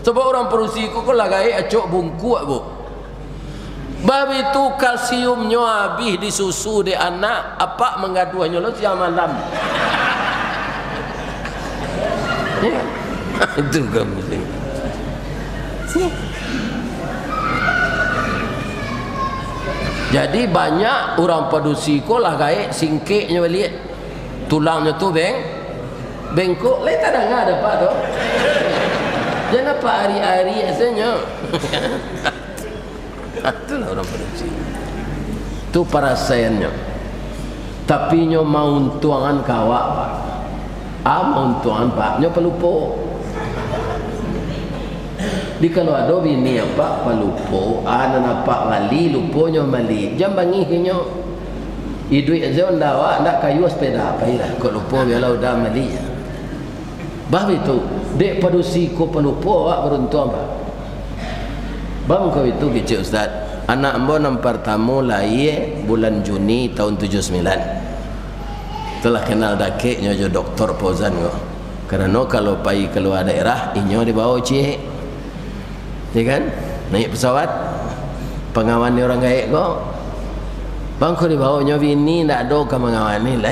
sebab orang perusiku kok lah gaib acok bungkuk bu bab itu kalsiumnya habis di susu di anak apa mengaduannya lo siang malam ya itu kamu jadi banyak orang padusi ko lah gaik singkiknya balik tulangnya tu bengkok lain tak ada pak tu jangan apa hari-hari asalnya itulah orang padusi tu parasayannya tapi nyo mau tuangan kawak pak mau tuangan pak nyo pelupo di kalau ada bini apa palupo anak apa mali luponya mali jam bangi kenyo iduit aja ndawa ndak kayu sepeda apa ira kok lupo biarlah udah mali bah itu dek padusi ko palupo awak beruntung pak bang kau itu kecil Ustaz anak ambo nam pertama lahir bulan Juni tahun 79 telah kenal dakeknya jo doktor Pozan kok karena kalau pai keluar daerah inyo dibawa cik ya kan naik pesawat pengawan orang gaib kok bang kau dibawa nyobi ini ndak ada ke mengawani lah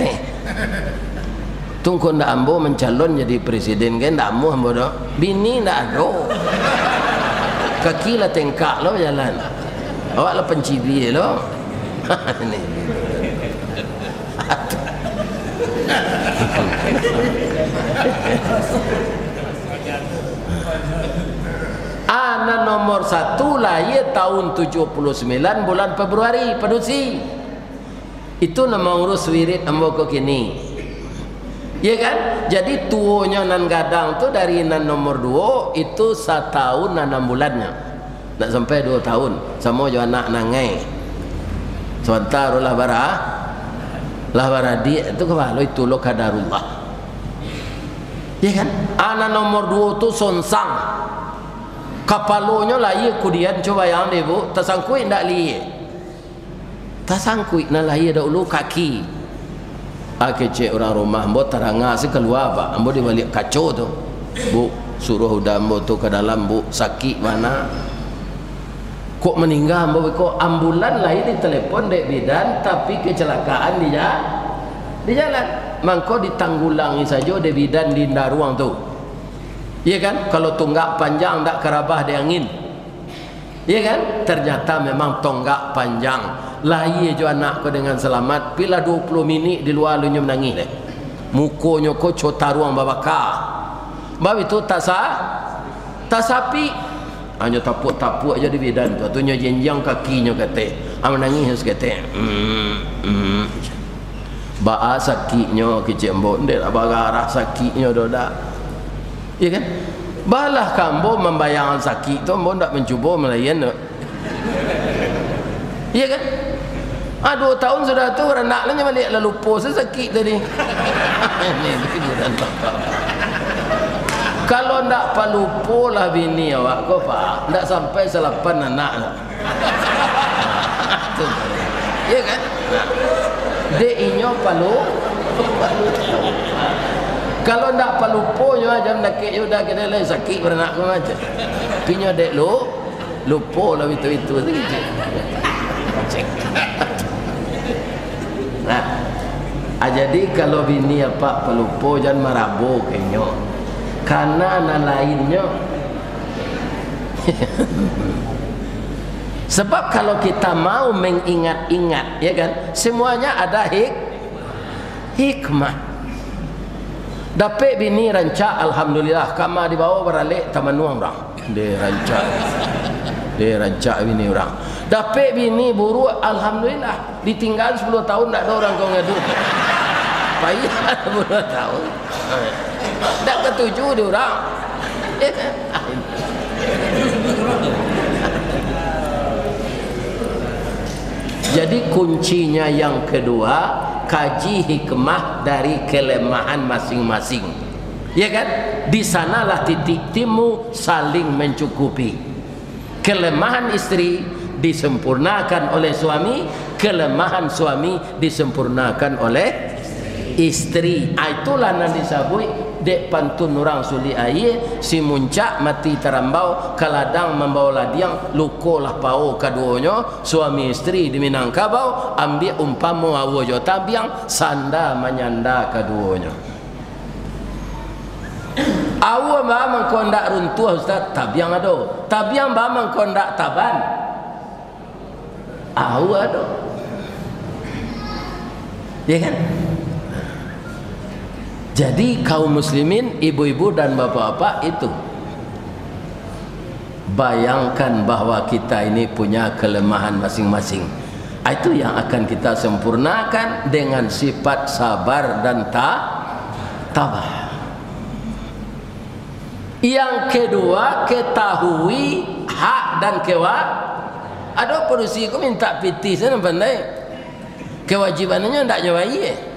Tunggu ndak ambo mencalon jadi presiden kan ndak ambo ambo dah. Bini ndak ada. Kaki lah tengkak lo jalan. Awak lah pencibi lo. Ini. Anak nomor 1 lahir tahun 79 bulan Februari Pedusi. Itu nama urus wirid ambo kok kini. Ya kan? Jadi tuonya nan gadang tu dari nan nomor 2 itu 1 tahun 6 bulannya. Tak sampai 2 tahun. Sama jo anak nangai. Sebentar lah bara dia itu kepala itu lo kadarullah. Ya kan? Anak nomor 2 tu sonsang. Kapalonya lahir kudian coba yang deh bu, tersangkui ndak liye. Tersangkui na lahir dahulu kaki. Cek orang rumah ambo terangah si keluar pak, ambo dibalik kacau tu. Bu suruh udah ambo tu ke dalam bu, sakit mana? Kok meninggal ambo kok ambulan lahir di telepon dek bidan tapi kecelakaan di jalan. Mangko ditanggulangi saja dek bidan di ruang tu. Iya kan? Kalau tonggak panjang tak kerabah di angin. Iya kan? Ternyata memang tonggak panjang. Lahir jo anak ko dengan selamat. Bila 20 minit di luar lu menangis deh. Mukonya ko cota ruang babaka. Bab itu tak sapi. Hanya tapuk-tapuk aja di bidan tu. Atunya jenjang kakinya kata. Menangis kata. Ba sakitnya kecik mbok ndek bagarah sakitnya dodak. Ya kan? Balah kambo membayangkan sakit tu ambo ndak mencuba melayan. Ya kan? 2 tahun sudah tu anak lah balik lalu lupa sakit tadi. Ini dan bapak. Kalau ndak palupo lah bini awak kau pak, ndak sampai 8 anak lah. Ya kan? Dek inyo palu. Kalau ndak palupo nyo jam nakik yo dah kena lain sakit beranak kau aja. Pinyo dek lupo lah itu gitu. Nah, jadi kalau bini apa pelupo jangan marabu kenyo. Karena anak lainnya. Sebab kalau kita mau mengingat-ingat, ya kan, semuanya ada hikmah. Dapat bini rancak alhamdulillah, kama dibawa beralik taman nuang orang. Dia rancak bini orang. Dapat bini buruk alhamdulillah, ditinggal 10 tahun tak ada orang kau ngadu. Payah 10 tahun. Tak ketujuh dia orang. Jadi kuncinya yang kedua, kaji hikmah dari kelemahan masing-masing. Ya kan? Di sanalah titik temu saling mencukupi. Kelemahan istri disempurnakan oleh suami, kelemahan suami disempurnakan oleh istri. Itulah yang disebut dek pantun orang suli air, si muncak mati terambau, kaladang membawa ladiang, lukolah pau keduanya, suami istri di Minangkabau, ambil umpamu awojo tabiang, sanda menyanda keduanya. Awo ba mengkondak runtuh ustaz, tabiang ado. Tabiang ba mengkondak taban. Awo ado. Ya kan? Jadi kaum muslimin, ibu-ibu dan bapak-bapak itu bayangkan bahwa kita ini punya kelemahan masing-masing. Itu yang akan kita sempurnakan dengan sifat sabar dan tabah. Yang kedua, ketahui hak dan ada polisi ku minta piti sana pandai. Kewajibannya ndak nyawai.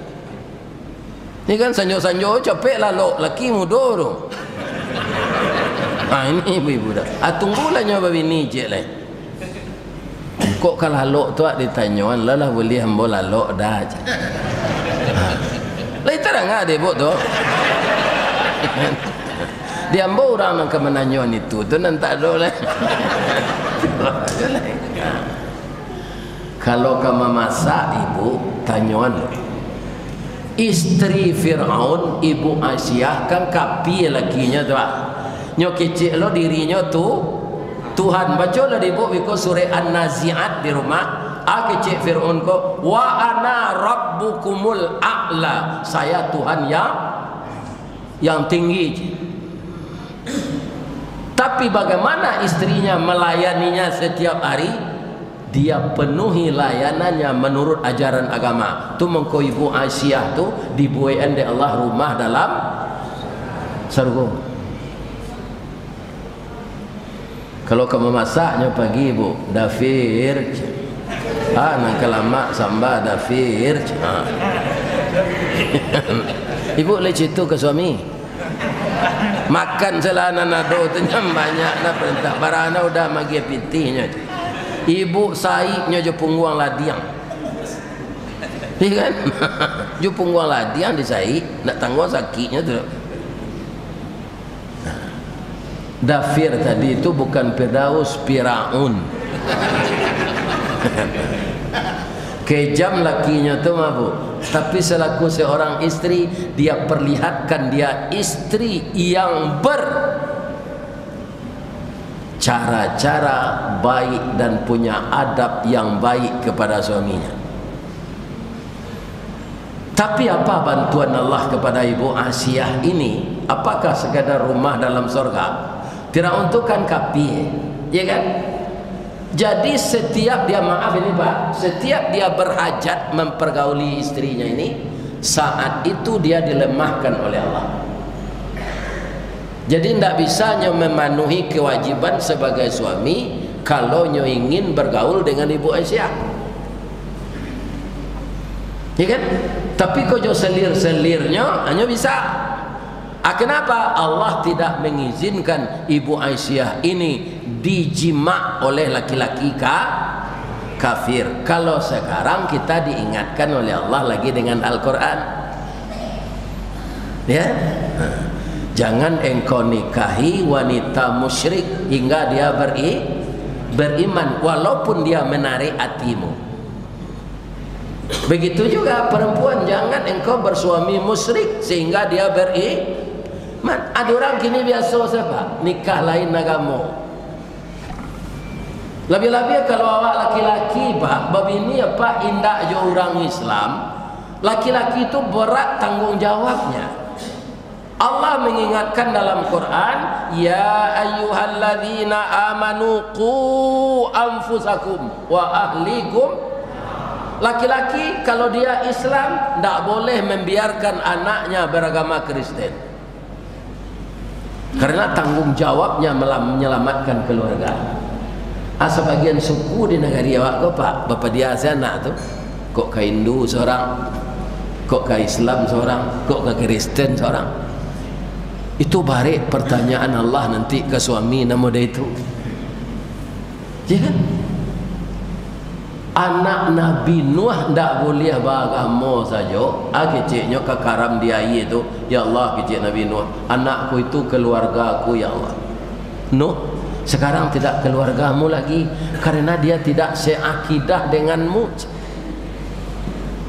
Ini kan sanjo-sanjo capek lalu laki muda tu. Ini ibu-ibu dah. Tunggulah nyoba bini je lah. Kok kalau lalu tu ditanyawan lah boleh hamba lalu dah je. Lai terang ada ibu tu. Dia hamba orang nak menanyawan itu tu nanti ada lah. Kalau kamu masak ibu tanyawan lo. istri Fir'aun, ibu Asyah kan kapi lakinya tu. Nyo kecil lo dirinya tu Tuhan. Baca lah di buku surah An-Nazi'at di rumah. Kecil Fir'aun ko, wa ana rabbukumul a'la, saya Tuhan yang tinggi. Tapi bagaimana istrinya melayaninya setiap hari? Dia penuhi layanannya menurut ajaran agama. Tu mengko ibu Aisyah tu dibuaikan oleh Allah rumah dalam surga. Kalau kamu masaknya pagi ibu, dafir. Nang kelama samba dafir. Ibu leceh tu ke suami. Makan selana nado tu nyam banyak na perintah. Barana udah magi pitihnya. Ibu saiknya je pungguang ladiang. Iya kan? Je pungguang ladiang di saik, nak tanggung sakitnya tu. Dafir tadi itu bukan Firdaus, Firaun. Kejam lakinya tu mabuk. Tapi selaku seorang istri, dia perlihatkan dia istri yang cara-cara baik dan punya adab yang baik kepada suaminya. Tapi apa bantuan Allah kepada ibu Asyah ini? Apakah sekadar rumah dalam surga? Tidak untukkan kapi, ya kan? Jadi setiap dia, maaf ini Pak, setiap dia berhajat mempergauli istrinya ini, saat itu dia dilemahkan oleh Allah. Jadi tidak bisa nyo memenuhi kewajiban sebagai suami kalau nyo ingin bergaul dengan ibu Aisyah, ya kan? Tapi kalau selir-selirnya hanya bisa. Kenapa Allah tidak mengizinkan ibu Aisyah ini dijima oleh laki-laki kafir? Kalau sekarang kita diingatkan oleh Allah lagi dengan Al-Quran, ya, jangan engkau nikahi wanita musyrik hingga dia beriman walaupun dia menarik hatimu. Begitu juga perempuan, jangan engkau bersuami musyrik sehingga dia beriman. Ada orang kini biasa siapa? Nikah lain agama. Lebih-lebih kalau awak laki-laki Pak, babini apa indak je orang Islam, laki-laki itu berat tanggung jawabnya. Allah mengingatkan dalam Quran, ya ayyuhalladzina amanu qu anfusakum wa ahlikum. Laki-laki kalau dia Islam tidak boleh membiarkan anaknya beragama Kristen, karena tanggung jawabnya menyelamatkan keluarga. Sebagian suku di negara awak kok Pak, bapa dia anak tu kok ke Hindu seorang, kok ke Islam seorang, kok ke Kristen seorang. Itu balik pertanyaan Allah nanti ke suami nama dia itu, ya kan? Anak Nabi Nuh tidak boleh beragama saja. Keciknya kekaram dia itu, ya Allah kecik Nabi Nuh, anakku itu keluarga aku ya Allah. Nuh, sekarang tidak keluargamu lagi karena dia tidak seakidah denganmu.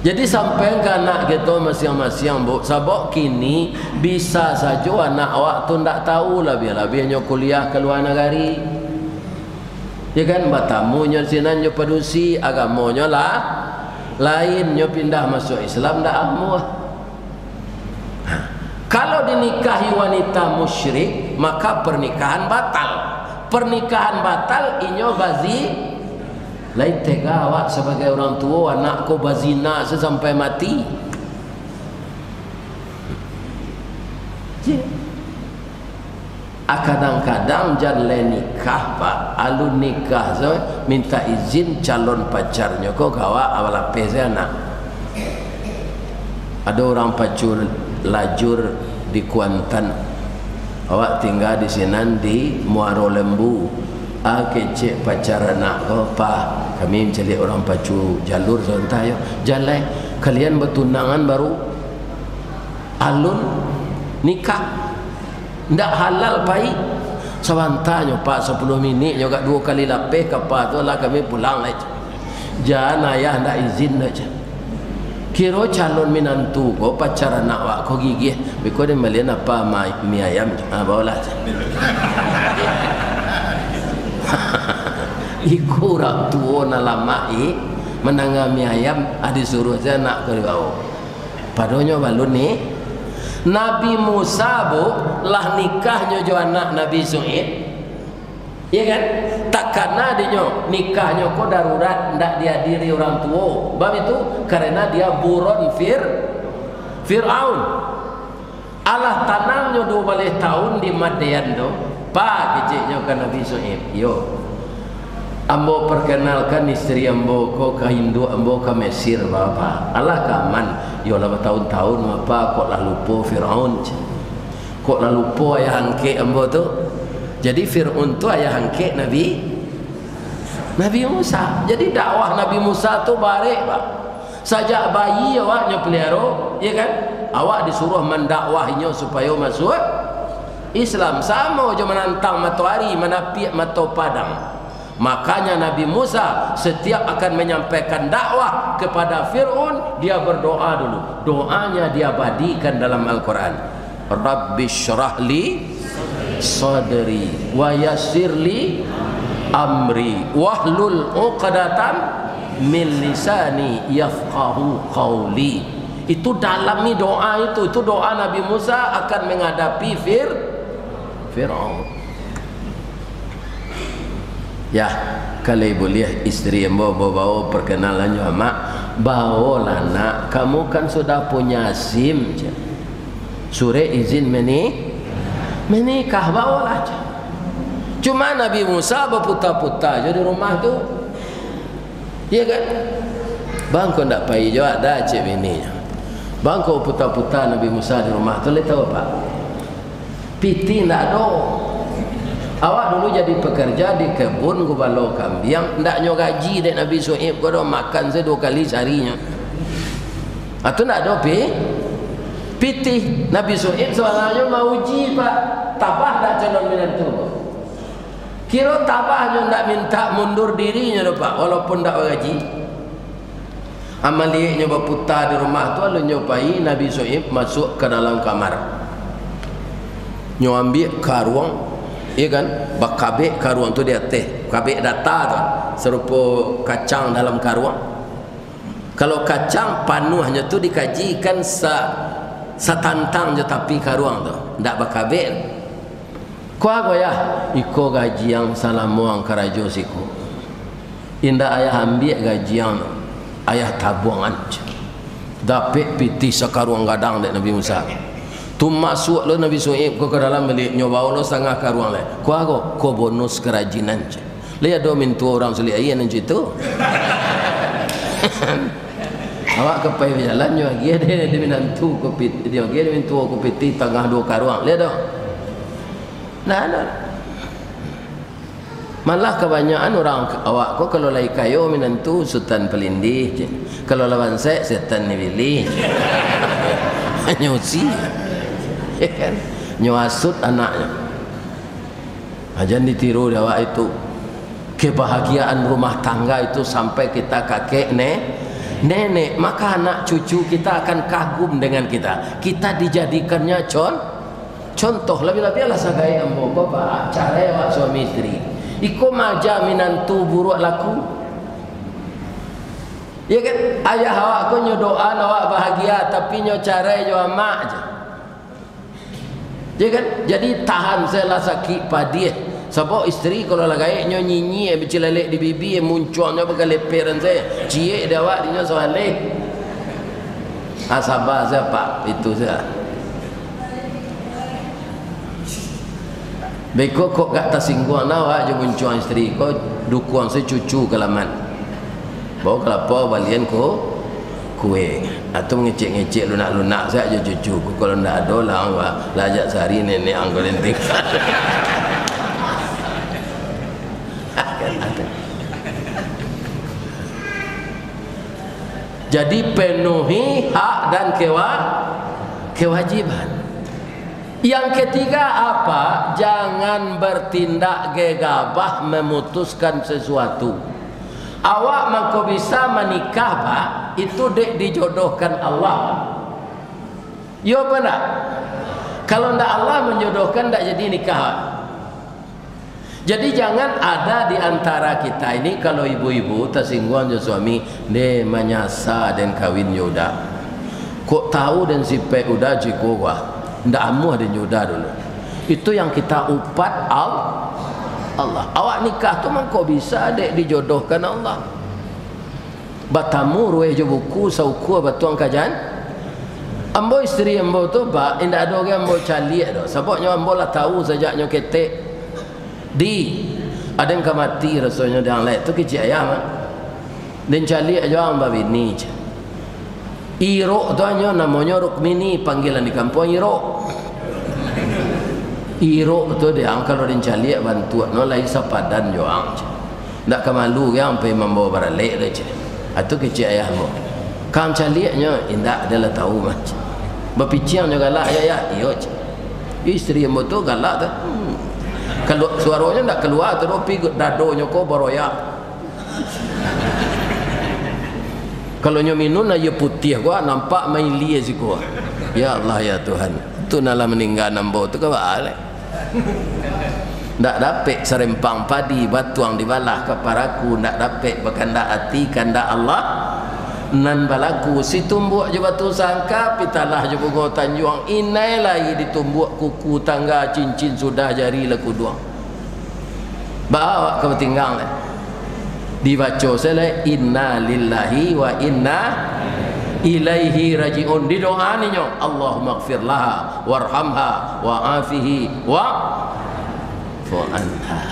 Jadi sampai ke anak kita masing-masing bu, sabok kini bisa saja anak awak tu tidak tahu lebih-lebihnya kuliah ke luar negeri, ya kan? Batamunya sinan nyo padusi agamonya lah lain, nyo pindah masuk Islam dak amu. Kalau dinikahi wanita musyrik maka pernikahan batal. Pernikahan batal inyo bazi. Lain tega awak sebagai orang tua anakku bazina sampai mati. Kadang-kadang jangan nikah Pak, alun nikah so, minta izin calon pacarnya kok kawa awal pesa anak. Ada orang pacur lajur di Kuantan, awak tinggal di sini di Muaro Lembu. Kecik pacar anak kau Pak, kami mencari orang pacu jalur sontai jalan kalian bertunangan baru alun nikah ndak halal pai sawantanya Pak 10 minit juga 2 kali lapeh kapal tu lah kami pulang lah jangan ayah ndak izin aja Kira calon minantu ko pacaran nak wak ko gigih. Biko dia melian apa mi ayam. Bawalah. Iku orang tua na lama menangga mi ayam adi suruh saya nak ko dibawa. Padonyo balun ni Nabi Musa bu lah nikahnya jo anak Nabi Su'ib. Ya kan? Takkanlah dia nikahnya kok darurat ndak dihadiri orang tua. Sebab itu karena dia buron Fir'aun. Allah tanamnya 12 tahun di Madian tu. Pa keciknya kan Nabi Su'ib. Yo. Ambo perkenalkan istri ambo ko ke Hindu ambo ke Mesir bapa. Allah kaman. Yo lah bertahun-tahun apa kok lah lupa Fir'aun. Kok lah lupa ayah angke ambo tu. Jadi Fir'aun tu ayah angkat Nabi Musa. Jadi dakwah Nabi Musa tu barik pak. Sajak bayi awaknya pelihara, ya kan? Awak disuruh mendakwahinya supaya masuk Islam. Sama je menantang matahari, menapiak mata padang. Makanya Nabi Musa setiap akan menyampaikan dakwah kepada Fir'aun, dia berdoa dulu. Doanya dia badikan dalam Al-Quran. Rabbi syrahli sadri wa yassirli amri wahlul 'uqdatam min lisani yafqahu qawli. Itu dalam ni doa itu doa Nabi Musa akan menghadapi Fir'aun. Ya, kalau ibu lihat istri yang bawa perkenalannya mak, bawalah nak, kamu kan sudah punya SIM, sure izin menikah bawalah. Cuma Nabi Musa berputar-putar je di rumah tu, ya kan? Bang kau tak payah juga dah cik bini. Bang kau putar-putar Nabi Musa di rumah tu, lihat tahu apa? Piti tak ada. Awak dulu jadi pekerja di kebun gubalo kambing, ndak nyo gaji dek Nabi Su'ib kau dah makan saya 2 kali seharinya. Atau ndak ada piti. Nabi Su'ib soalnya mau uji pak, tabah tak calon menantu. Kira tabahnya ndak minta mundur dirinya dah pak, walaupun ndak gaji. Amalinya berputar di rumah tu, lalu nyopai Nabi Su'ib masuk ke dalam kamar. Nyo ambil karuang, iya kan? Bakabek karuang tu dia teh, kabek data tu, serupa kacang dalam karuang. Kalau kacang panuhnya tu dikajikan satantang je tapi karuang tu, ndak bakabek. Kau ya, iko gaji yang salamuang karajo siku. Indah ayah ambil gaji yang ayah tabuangan. Dapat piti sekaruang gadang dek Nabi Musa. Tu masuk lo Nabi Su'ib ko ke dalam beli nyoba lo setengah karuang le. Ko bonus kerajinan je. Lihat do mintu orang suli ayan nan situ. Awak ke pai jalan yo dia minantu ko piti dia mintu ko piti tengah 2 karuang. Lihat do. Nah. Malah kebanyakan orang awak ko kalau lai kayo minantu sultan pelindih je. Kalau lawan saya setan ni pilih. Nyusi. Ya kan? Nyuasut anaknya. Jangan ditiru awak itu. Kebahagiaan rumah tangga itu sampai kita kakek nenek, maka anak cucu kita akan kagum dengan kita. Kita dijadikannya contoh. Lebih-lebih lah sagai ambo bapak cara awak suami istri. Iko maja minantu buruk laku. Ya kan? Ayah awak ko nyodoan awak bahagia tapi nyo cara jo amak je. Ya kan? Jadi tahan saya lah sakit padih. Sebab isteri kalau lagai nyo nyinyi bercelalek di bibi munculnya bergaleperan saya. Cie dia awak dinyo soalek. Sabar saya pak, itu saya. Beko kok gak tersinggung awak je muncul isteri ko dukung saya cucu kelaman. Bawa kelapa balian ko kue atau ngecek-ngecek lunak-lunak saja cucu. Kalau ndak ada lah lajak sehari nenek anggo lentik. Jadi penuhi hak dan kewajiban. Yang ketiga apa? Jangan bertindak gegabah memutuskan sesuatu. Awak mangko bisa menikah pak, itu dek dijodohkan Allah. Yo apa nak? Kalau ndak Allah menjodohkan, ndak jadi nikah. Jadi jangan ada di antara kita ini, kalau ibu-ibu tersinggung je suami, ne menyasa dan kawin yoda. Kok tahu dan sipek udah jiko wah, ndak amuh dan yoda dulu. Itu yang kita upat Allah. Awak nikah tu mangko bisa dek dijodohkan Allah. Batamu rueh je buku sauku batuang kajan. Ambo isteri ambo tu pak, indak ada orang ambo caliak dah. Sebabnya ambo lah tahu sejaknya ketek. Ada yang mati rasanya yang lain tu kecil ayam. Dan caliak je orang babini je. Irok tu hanya namanya Rukmini, panggilan di kampung Irok. Irok tu dia kalau dia caliak bantuan no lain sepadan je orang je. Tak kemalu yang sampai membawa baralik dia je. Itu kecil ayam. Kam caliaknya indak adalah tahu macam. Berpiciang juga galak ya iyo je. Isteri yang tu galak tu. Kalau suaranya tak keluar terus pergi dadonya kau beroyak. Kalau nyo minum ayo putih gua nampak main lia si gua. Ya Allah ya Tuhan. Tu nala meninggal nambo tu ke balik. Ndak dapat serempang padi batuang dibalah keparaku, ndak dapat berkanda hati kanda Allah nan balaku si tumbuk je batu sangka pitalah je bunga tanjuang inai lagi ditumbuk kuku tangga cincin sudah jari laku dua bawa ke tinggang dibaca sele inna lillahi wa inna ilaihi rajiun. Di doa ni nyo Allahumma ighfir laha warhamha wa afihi wa anha.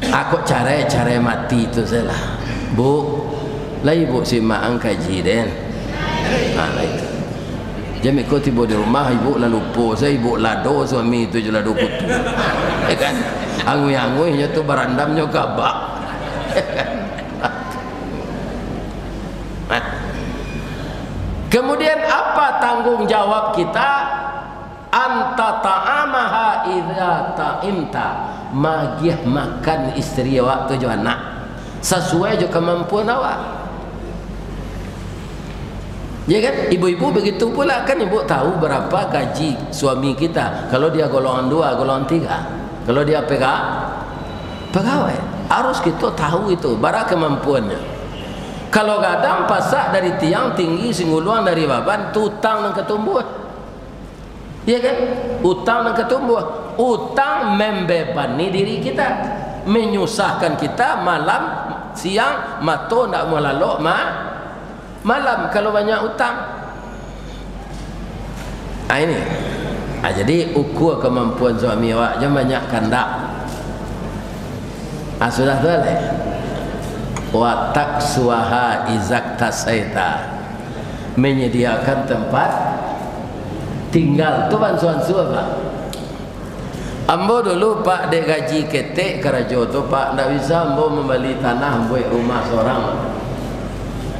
Aku cara mati itu salah. Bu, lah ibu si maang kaji den. Lah itu. Jami kau tiba di rumah ibu lalu po, saya ibu lado suami itu je lado kutu. Kan? Angui-anguinya tu berandamnya gabak. Kemudian apa tanggung jawab kita? Anta ta'amaha idza ta'imta. Magiah makan isteri awak tu jo anak. Sesuai je kemampuan awak. Ya kan? Ibu-ibu begitu pula kan, ibu tahu berapa gaji suami kita. Kalau dia golongan 2, golongan 3. Kalau dia pegawai, harus kita tahu itu bara kemampuannya. Kalau kadang pasak dari tiang tinggi singuluan dari baban tu utang dan ketumbuh. Ya kan? Utang dan ketumbuh. Utang membebani diri kita, menyusahkan kita malam siang, mato nak melalok malam kalau banyak utang. Ini jadi ukur kemampuan suami awak jangan banyak kandak. Sudah tu lah. Wa taksuha izak tasaita, menyediakan tempat tinggal tu bantuan apa? Ambo dulu pak dek gaji ketek kerajo tu pak ndak bisa ambo membeli tanah buat rumah seorang.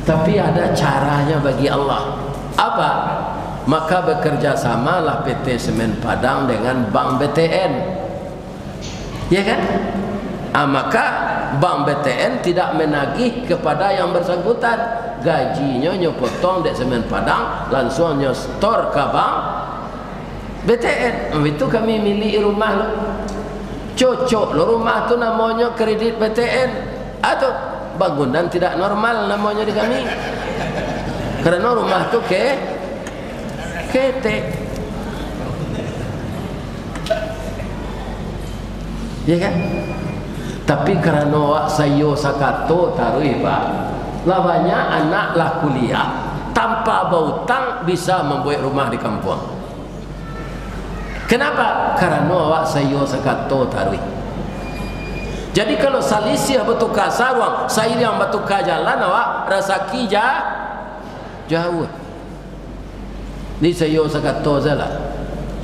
Tapi ada caranya bagi Allah. Apa? Maka bekerja samalah PT Semen Padang dengan Bank BTN. Ya kan? Maka Bank BTN tidak menagih kepada yang bersangkutan. Gajinya nyopotong dek Semen Padang, langsung nyetor ke Bank BTN. Itu kami milik rumah lo. Cocok lo rumah tu namanya kredit BTN atau bangunan tidak normal namanya di kami. Karena rumah tu ketek. Ya kan? Tapi karena wak sayo sakato tarui pak, lah banyak anak lah kuliah tanpa berhutang bisa membuat rumah di kampung. Kenapa? Karena awak sayo sakato tarui. Jadi kalau salisia bertukar sarung, saya yang bertukar jalan awak rasaki jauh. Ni sayo sakato salah.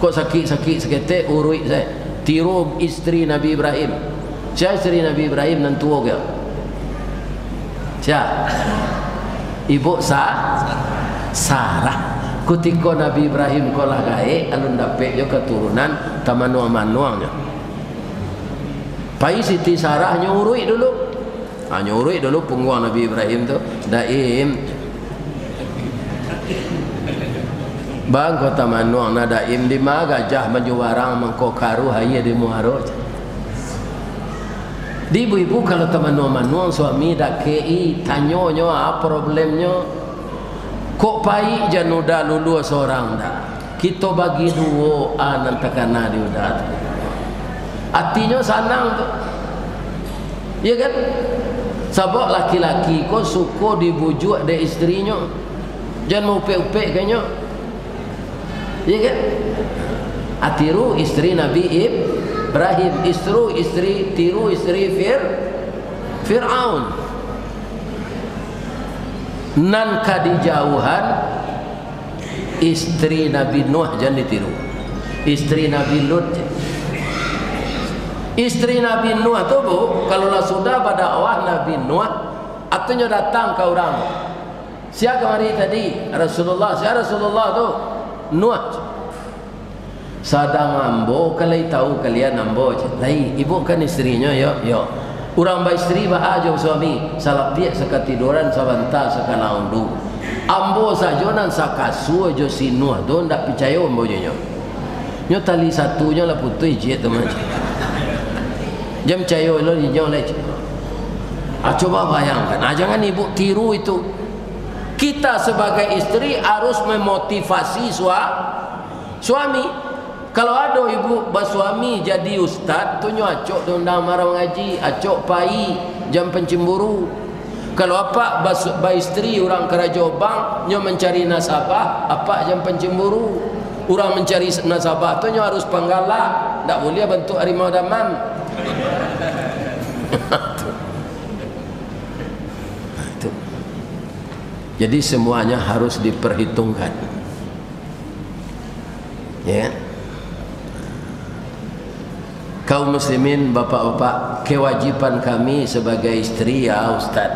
Kok sakit seketek urui saya. Tiru isteri Nabi Ibrahim. Siapa isteri Nabi Ibrahim dan tua ke? Siapa? Ibu Sarah. Ketika Nabi Ibrahim kolah gae alun dapat yo keturunan tamanuang-manuangnya. Pai Siti Sarah nyurui dulu. Nyurui dulu punggung Nabi Ibrahim tu. Daim. Bang kota manuang na daim di ma gajah menjuarang mengkokaru haya di muaro. Di ibu-ibu kalau teman manuang suami dak kei tanyonyo apa problemnya. Kok pai januda lulu seorang dah. Kita bagi dua nanti kena diudat. Artinya sanang tu. Ya kan? Sebab laki-laki kau suka dibujuk de isterinya. Jangan mau upek-upek kayaknya. Ya kan? Atiru isteri Nabi Ibrahim, tiru isteri Fir'aun. Nan kadijauhan istri Nabi Nuh jangan ditiru. Istri Nabi Lut. Istri Nabi Nuh tu bu, kalau lah sudah pada awal Nabi Nuh, artinya datang ke orang. Siapa kemari tadi? Rasulullah. Siapa Rasulullah tu? Nuh. Sadang ambo, kalau tahu kalian ambo je. Lai, ibu kan istrinya, yo. Orang baik istri bahagia suami, salah piak sekatiduran sabanta sakalaundu. Ambo saja nan sakasu jo si Nuh tu ndak percaya ambo je nyo. Nyo tali satunya lah putih je tu macam. Jam cayo lo hijau leci. Coba bayangkan. Jangan ibu tiru itu. Kita sebagai istri harus memotivasi suami. Kalau ada ibu bersuami jadi ustaz, tu nyo acok undang marah mengaji, acok pai jam pencemburu. Kalau apa istri orang kerja bang, nyo mencari nasabah, apa jam pencemburu. Orang mencari nasabah tu nyo harus penggalak, tak boleh bentuk harimau damam. Itu. Jadi semuanya harus diperhitungkan. Ya. Kaum muslimin, bapak-bapak, kewajiban kami sebagai istri ya Ustaz.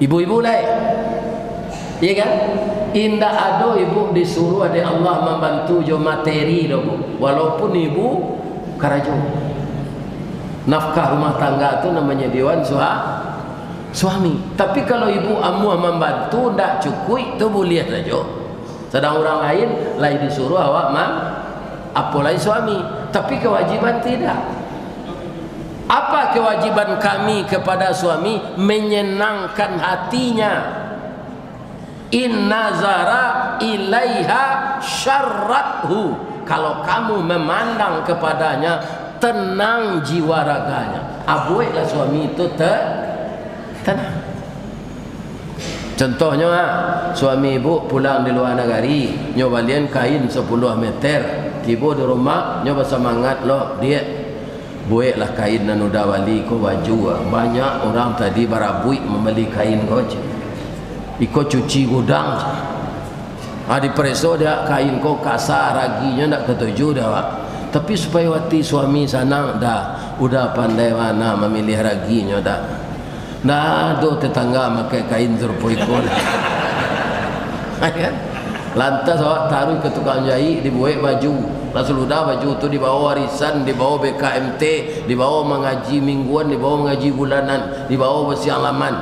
Ibu-ibu lah. Ya kan? Indah ada ibu disuruh ada Allah membantu jo materi do. Walaupun ibu karajo. Nafkah rumah tangga itu namanya dewan suami. Tapi kalau ibu amuah membantu ndak cukup, itu boleh saja. Sedang orang lain disuruh awak apalagi suami, tapi kewajiban tidak. Apa kewajiban kami kepada suami? Menyenangkan hatinya. In nazara ilaiha syarrathu. Kalau kamu memandang kepadanya, tenang jiwa raganya. Abuiklah suami itu tenang. Contohnya suami ibu pulang di luar negeri, nyobalian kain 10 meter, tiba di rumah nyoba semangat lo dia buatlah kain dan udah wali ko baju. Banyak orang tadi barabui membeli kain ko ikut cuci gudang. Di preso dia kain ko kasar raginya nak ketujuh dah. Tapi supaya hati suami sana dah udah pandai mana memilih raginya dah. Nah, do tetangga pakai kain terpoikol. Kan? Lantas awak taruh ke tukang jahit dibuat baju. Lalu sudah baju tu dibawa warisan, dibawa BKMT, dibawa mengaji mingguan, dibawa mengaji bulanan, dibawa bersiang laman.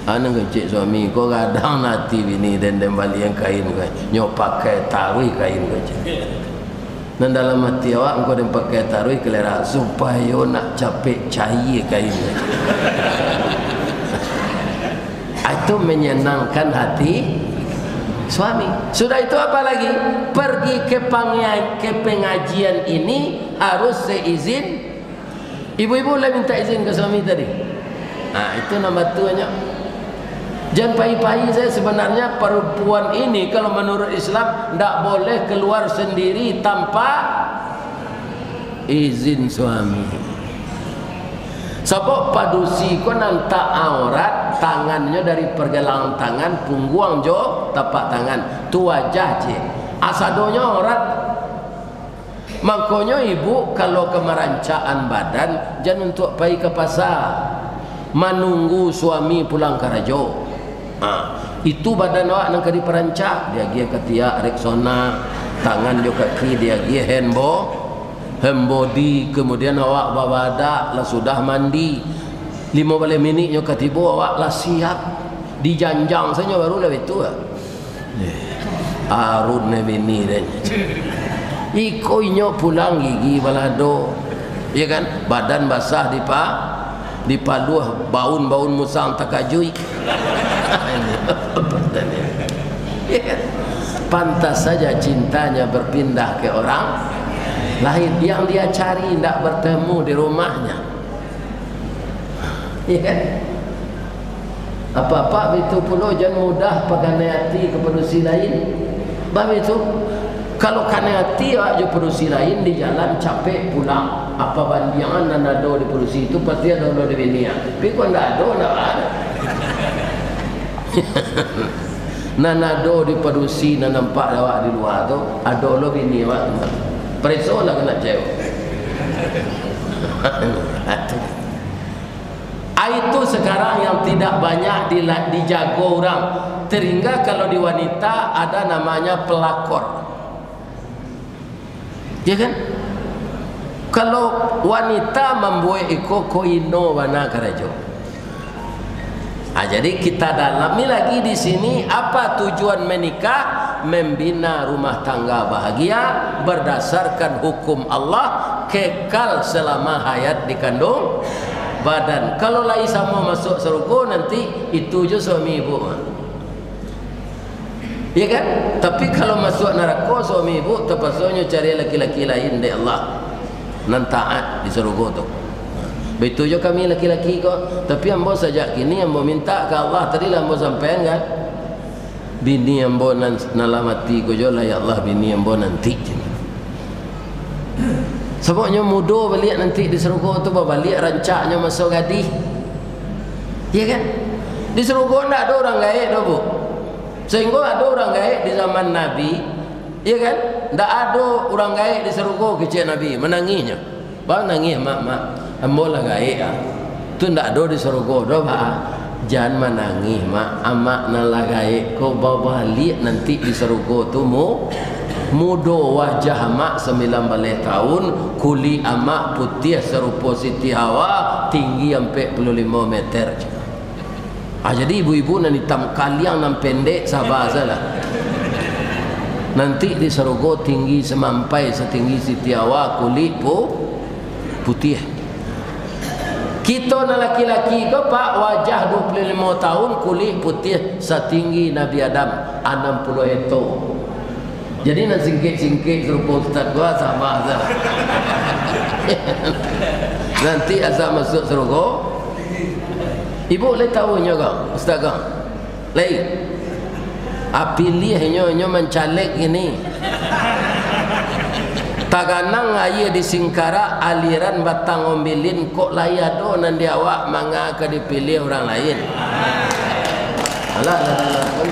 Anu kecik suami kau kadang nanti bini dan balik yang kain kau nyok pakai taruh kain kecik. Dan dalam hati awak engkau dan pakai taruh kelera supaya nak capek cair kain kecik. Itu menyenangkan hati suami. Sudah itu apa lagi? Pergi ke pengajian ini harus seizin. Ibu-ibu boleh minta izin ke suami tadi. Itu nama tuanya. Jangan pahit-pahit saya sebenarnya perempuan ini kalau menurut Islam tidak boleh keluar sendiri tanpa izin suami. Sebab padusi ko nanti aurat tangannya dari pergelangan tangan punggung jo tapak tangan tu wajah je asadonya aurat. Makanya ibu kalau kemerancaan badan jangan untuk pergi ke pasar menunggu suami pulang kerja. Itu badan awak nak diperancak dia gia ketiak Rexona tangan jo kaki dia gia handball hembodi, kemudian awak bawadak lah sudah mandi 15 minit nyo ketiba awak lah siap dijanjang saja baru lah itu arun ne bini dan ikoinyo pulang gigi balado, ya kan, badan basah dipaluh baun-baun musang takajui. Ya kan? Pantas saja cintanya berpindah ke orang lain yang dia cari tidak bertemu di rumahnya. Ya kan? Apa-apa itu pula jangan mudah pakai hati kepada si lain. Bab itu kalau kena hati aja produksi lain di jalan capek pulang, apa bandiangan dan ada di produksi itu pasti ada di dunia. Tapi kalau tidak ada. Nanado di produksi dan nampak awak di luar tu ada lo bini awak preso lah kena cewek. Itu sekarang yang tidak banyak dijaga orang. Sehingga kalau di wanita ada namanya pelakor, ya kan? Kalau wanita membuat iko koino wana karajo. Jadi kita dalami lagi di sini apa tujuan menikah? Membina rumah tangga bahagia berdasarkan hukum Allah, kekal selama hayat dikandung badan. Kalau lai sama masuk surga nanti itu je suami ibu. Ya kan? Tapi kalau masuk neraka suami ibu terpaksa cari laki-laki lain dari Allah nan taat di surga tu. Betul je kami laki-laki kok. Tapi ambo saja kini ambo minta ke Allah tadi lah ambo sampean kan. Bini ambo nan nalamati ko jo lah ya Allah bini ambo nanti. Sebabnya muda balik nanti di surga tu balik rancaknya masuk gadis. Ya kan? Di surga ndak ada orang gaib dah bu. Sehingga ada orang gaib di zaman Nabi, ya kan? Tak ada orang gaib di surga kecil Nabi menangisnya. Bang nangis mak ambo lah gaib ah. Tu tak ada di surga dah bah. Jangan menangis mak, amak nalah gaib kau bawa balik nanti di surga tu muda wajah mak 19 tahun, kulit amak putih serupa Siti Hawa, tinggi sampai 45 meter. Jadi ibu-ibu nan hitam kaliang nan pendek sabar salah. Nanti di surga tinggi semampai setinggi Siti Hawa, kulit putih. Kita na laki-laki ke pak wajah 25 tahun, kulit putih setinggi Nabi Adam 60 hektar. Jadi nak singkit-singkit serupa ustaz gua sama salah. Nanti asal masuk surga. Ibu boleh tahu nya kau, ustaz kau. Lai. Pilihnya mencalek ini. Taganang aye di Singkara aliran batang ombilin kok layado nan dia awak manga ke dipilih orang lain. Alah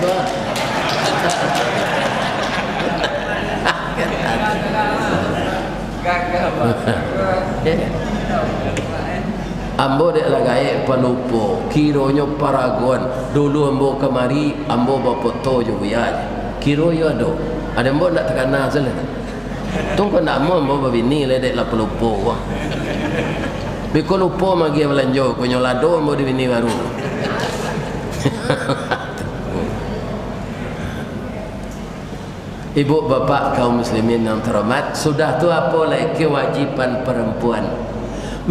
tuan. Ambo dek lagai pelupo kironyo paragon dulu ambo kemari ambo bapoto jo biar kiro yo ada ambo nak terkena salah tunggu nak ambo babini le dek la pelupo wah biko lupo magi belanjo konyo lado ambo di bini baru. Ibu bapak kaum muslimin yang terhormat, sudah tu apa lagi kewajiban perempuan?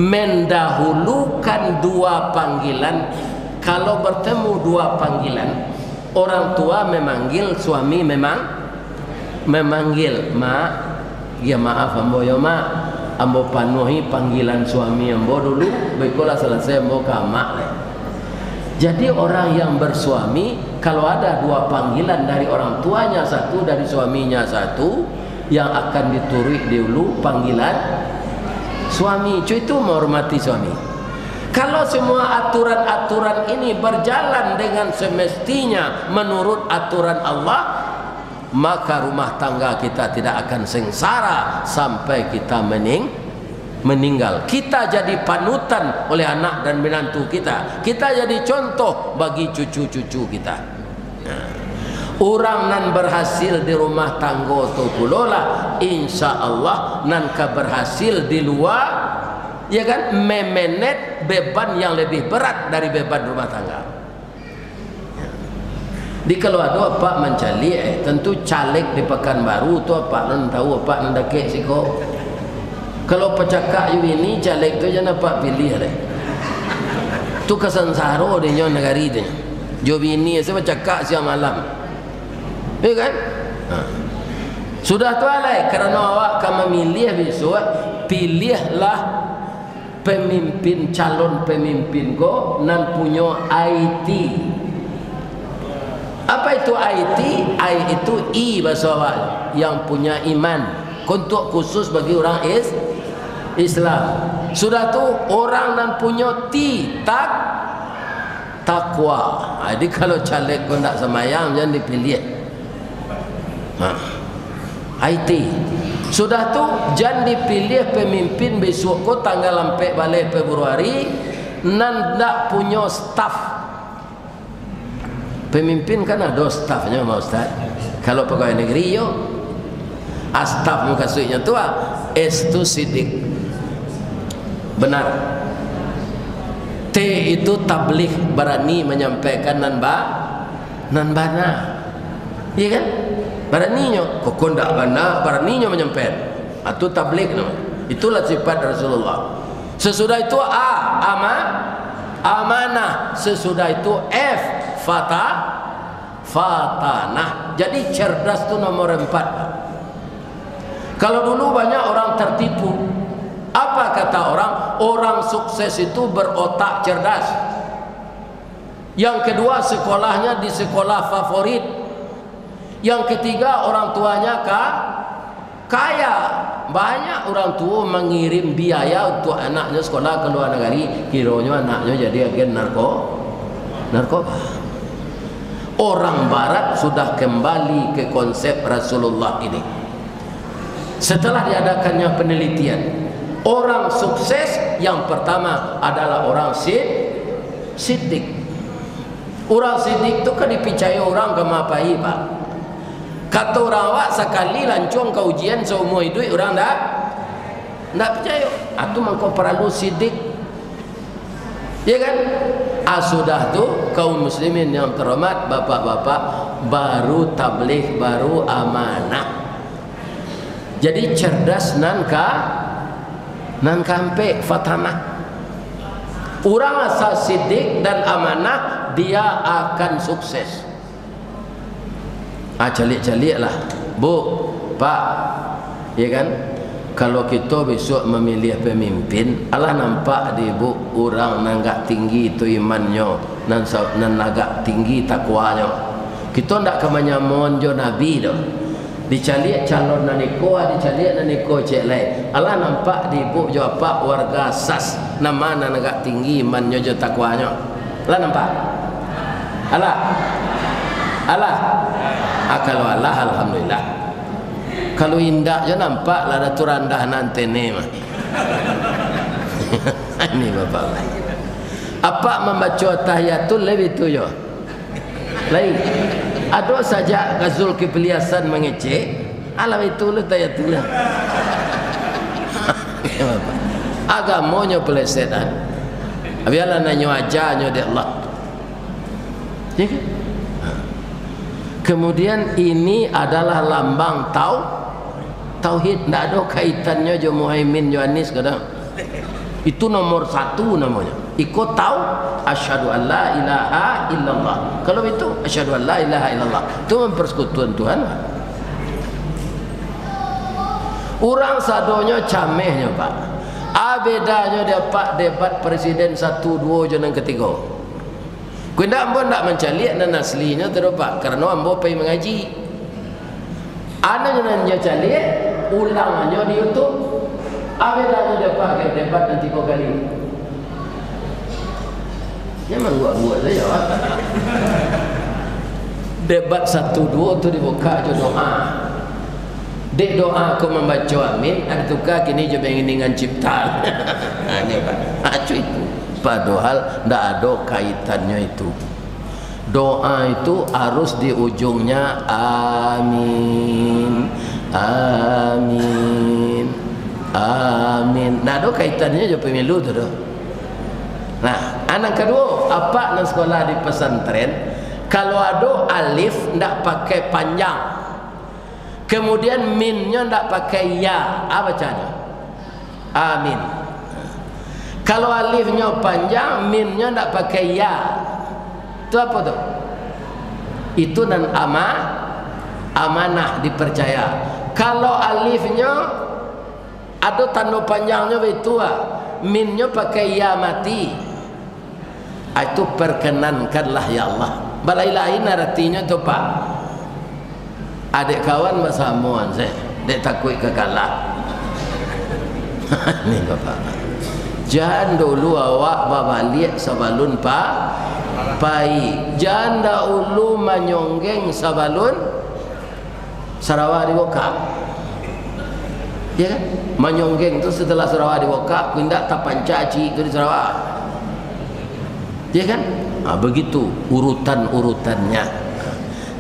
Mendahulukan dua panggilan. Kalau bertemu dua panggilan, orang tua memanggil, suami memanggil. Mak, ya maaf ambo ya mak, ambo panuhi panggilan suami ambo dulu, baiklah selesai ambo ke mak. Jadi orang yang bersuami, kalau ada dua panggilan dari orang tuanya satu, dari suaminya satu, yang akan dituruti dulu panggilan suami. Cuy itu menghormati suami. Kalau semua aturan-aturan ini berjalan dengan semestinya menurut aturan Allah, maka rumah tangga kita tidak akan sengsara sampai kita meninggal. Kita jadi panutan oleh anak dan menantu kita. Kita jadi contoh bagi cucu-cucu kita. Orang nan berhasil di rumah tangga tu pula lah insya Allah nan berhasil di luar, ya kan, memenet beban yang lebih berat dari beban rumah tangga. Di kalau ada apa mencali tentu caleg di Pekanbaru tu apa nan tahu apa nan dakek siko. Kalau pecakak you ini caleg tu jangan apa pilih deh. Tu kesansaro dia nyon negari dia. Jo bini saya pecakak siang malam. Ya kan? Sudah tu alai kerana awak akan memilih besok, pilihlah pemimpin, calon pemimpin ko nan punya IT. Apa itu IT? I itu I bahasa awak yang punya iman. Untuk khusus bagi orang Islam. Sudah tu orang nan punya takwa. Jadi kalau caleg kau nak semayang jangan dipilih. IT. Sudah tu jangan dipilih pemimpin besok kau tanggal 4 balik Februari nan tak punya staff. Pemimpin kan ada staffnya mau Ustaz. Kalau pegawai negeri yo staf muka suinya tu S tu sidik. Benar. T itu tabligh, berani menyampaikan nan bana. Iya kan? Beraninya. Kok ndak bana, beraninya menyampaikan. Itu tabligh namanya. Itulah sifat Rasulullah. Sesudah itu amanah. Sesudah itu F fatanah. Jadi cerdas tu nomor 4. Kalau dulu banyak orang tertipu. Apa kata orang? Orang sukses itu berotak cerdas. Yang kedua, sekolahnya di sekolah favorit. Yang ketiga, orang tuanya kaya. Banyak orang tua mengirim biaya untuk anaknya sekolah ke luar negeri. Kiranya anaknya jadi agen narkoba. Orang barat sudah kembali ke konsep Rasulullah ini. Setelah diadakannya penelitian, orang sukses yang pertama adalah orang siddiq. Orang siddiq itu kan dipercaya orang kemapai Pak. Kata orang awak sekali lancung ke ujian seumur hidup orang tak percaya. Itu mengkau perlu siddiq. Ya kan? Sudah tu kaum muslimin yang terhormat, bapak-bapak, baru tabligh, baru amanah. Jadi cerdas nan kampe fatanah. Orang asal siddiq dan amanah dia akan sukses. Calik-calik lah Bu, Pak, ya kan? Kalau kita besok memilih pemimpin, Allah nampak di Bu orang nanggak tinggi itu imannya, nan agak tinggi takwanya. Kita ndak kemanya monjo Nabi dah. Dicalik calon naniko, dicalik naniko cek lai. Allah nampak di Bu jo apa warga sas, nama nan agak tinggi imannya jo takwanya. Allah nampak. Allah. Kalau Allah alhamdulillah. Kalau indah je nampak lah ada turandah nanti ni mah. Ini bapak. Apa membaca tahiyatul lebih tu yo. Lain. Ada saja Ghazul Kifliasan mengecek. Alam itu lu tahiyatul. Agamanya pelesetan. Biarlah nanya ajarnya di Allah. Ya kan? Kemudian ini adalah lambang tauhid. Tidak ada kaitannya jo Muhaimin jo Anies kadang. Itu nomor 1 namanya. Ikut tahu asyhadu an la ilaha illallah. Kalau itu asyhadu an la ilaha illallah, itu mempersekutukan Tuhan. Orang sadonya camehnya Pak. Bedanya dapat debat presiden 1, 2 jangan ketiga. Kena ambo nak mencari dan aslinya terdapat karena ambo pergi mengaji. Ada yang cari ulangannya di YouTube. Bedanya dapat debat nanti 3 kali. Memang buat saja. Debat 1, 2 tu dibuka je doa. Dek doa aku membaca amin. Ada tukar kini je dengan cipta. Ini Pak. Acu itu. Padahal tidak ada kaitannya itu. Doa itu harus di ujungnya amin, amin, amin. Nah, ada kaitannya je pemilu tu dah. Nah, anak kedua, apa nak sekolah di pesantren, kalau ada alif ndak pakai panjang, kemudian minnya ndak pakai ya, apa bacanya? Amin. Kalau alifnya panjang, minnya ndak pakai ya, itu apa tu? Itu dan amanah, dipercaya. Kalau alifnya ada tanda panjangnya itu, minnya pakai ya mati, itu perkenankanlah ya Allah. Balai lain artinya tu pak, adik kawan bersamuan saya, dek takut kekalah. Ni bapak, jangan dulu awak babalik sabalun pai, jangan dahulu menyonggeng sabalun Sarawak dibuka, ya kan? Menyonggeng tu setelah Sarawak dibuka, pindah tapancaci itu di Sarawak, ya kan? Nah, begitu urutan-urutannya.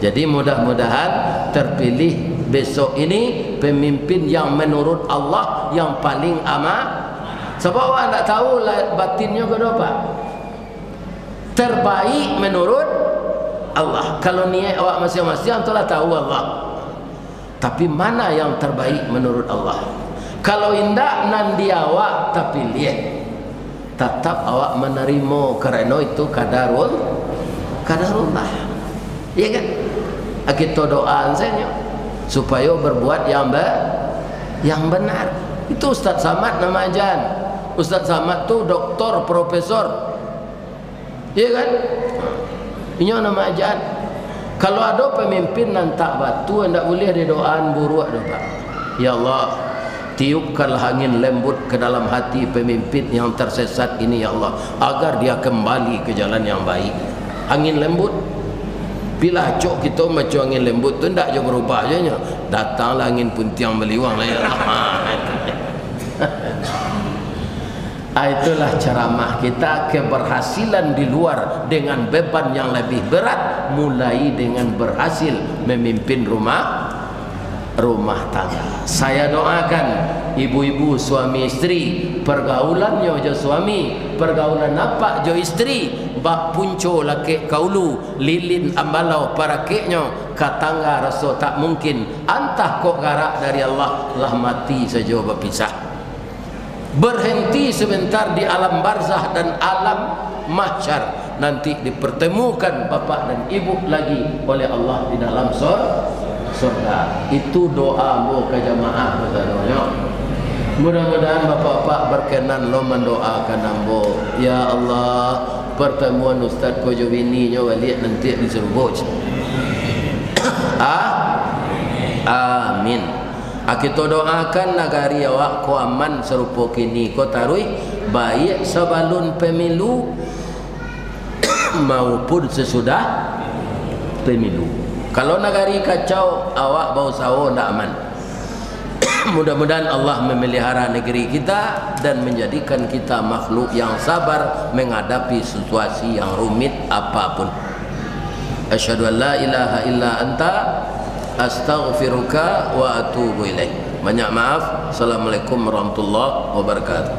Jadi mudah-mudahan terpilih besok ini pemimpin yang menurut Allah yang paling aman. Sebab awak tak tahu batinnya ke apa. Terbaik menurut Allah. Kalau niat awak masing-masing telah tahu Allah. Tapi mana yang terbaik menurut Allah? Kalau indah nandi awak tapi lihat, tetap awak menerima kerana itu kadarullah. Ya kan? Kita doa saja supaya berbuat yang benar. Itu Ustaz Samad nama ajan. Ustaz Samad tu doktor, profesor. Ya kan? Ini nama ajan. Kalau ada pemimpin nantak batu, hendak boleh dia doaan buruk doa. Ya Allah, tiupkanlah angin lembut ke dalam hati pemimpin yang tersesat ini ya Allah, agar dia kembali ke jalan yang baik. Angin lembut. Bila cok kita macam angin lembut tu tak je berubah je nya. Datanglah angin puntiang beliwang lah ya. Itulah ceramah kita, keberhasilan di luar dengan beban yang lebih berat, mulai dengan berhasil memimpin rumah tangga. Saya doakan ibu-ibu suami istri, pergaulannya je suami, pergaulan apa je istri, bak punco laki kaulu, lilin ambalau parakeknya, katangga rasa tak mungkin, antah kok garak dari Allah, lah mati saja berpisah. Berhenti sebentar di alam barzah dan alam mahsyar, nanti dipertemukan bapak dan ibu lagi oleh Allah di dalam surga. Itu doamu ke jamaah berdoa. Mudah-mudahan bapak-bapak berkenan lo mendoakan ambo. Ya Allah, pertemuan Ustaz Kojo ini nyawa lihat nanti di surga. Amin. Kita doakan negari awak ko aman serupa kini, ko tarui baik sebelum pemilu maupun sesudah pemilu. Kalau negari kacau, awak bau sawo ndak aman. Mudah-mudahan Allah memelihara negeri kita dan menjadikan kita makhluk yang sabar menghadapi situasi yang rumit apapun. Asyhadu an la ilaha illa anta astaghfiruka wa atubu ilaik. Banyak maaf. Assalamualaikum warahmatullahi wabarakatuh.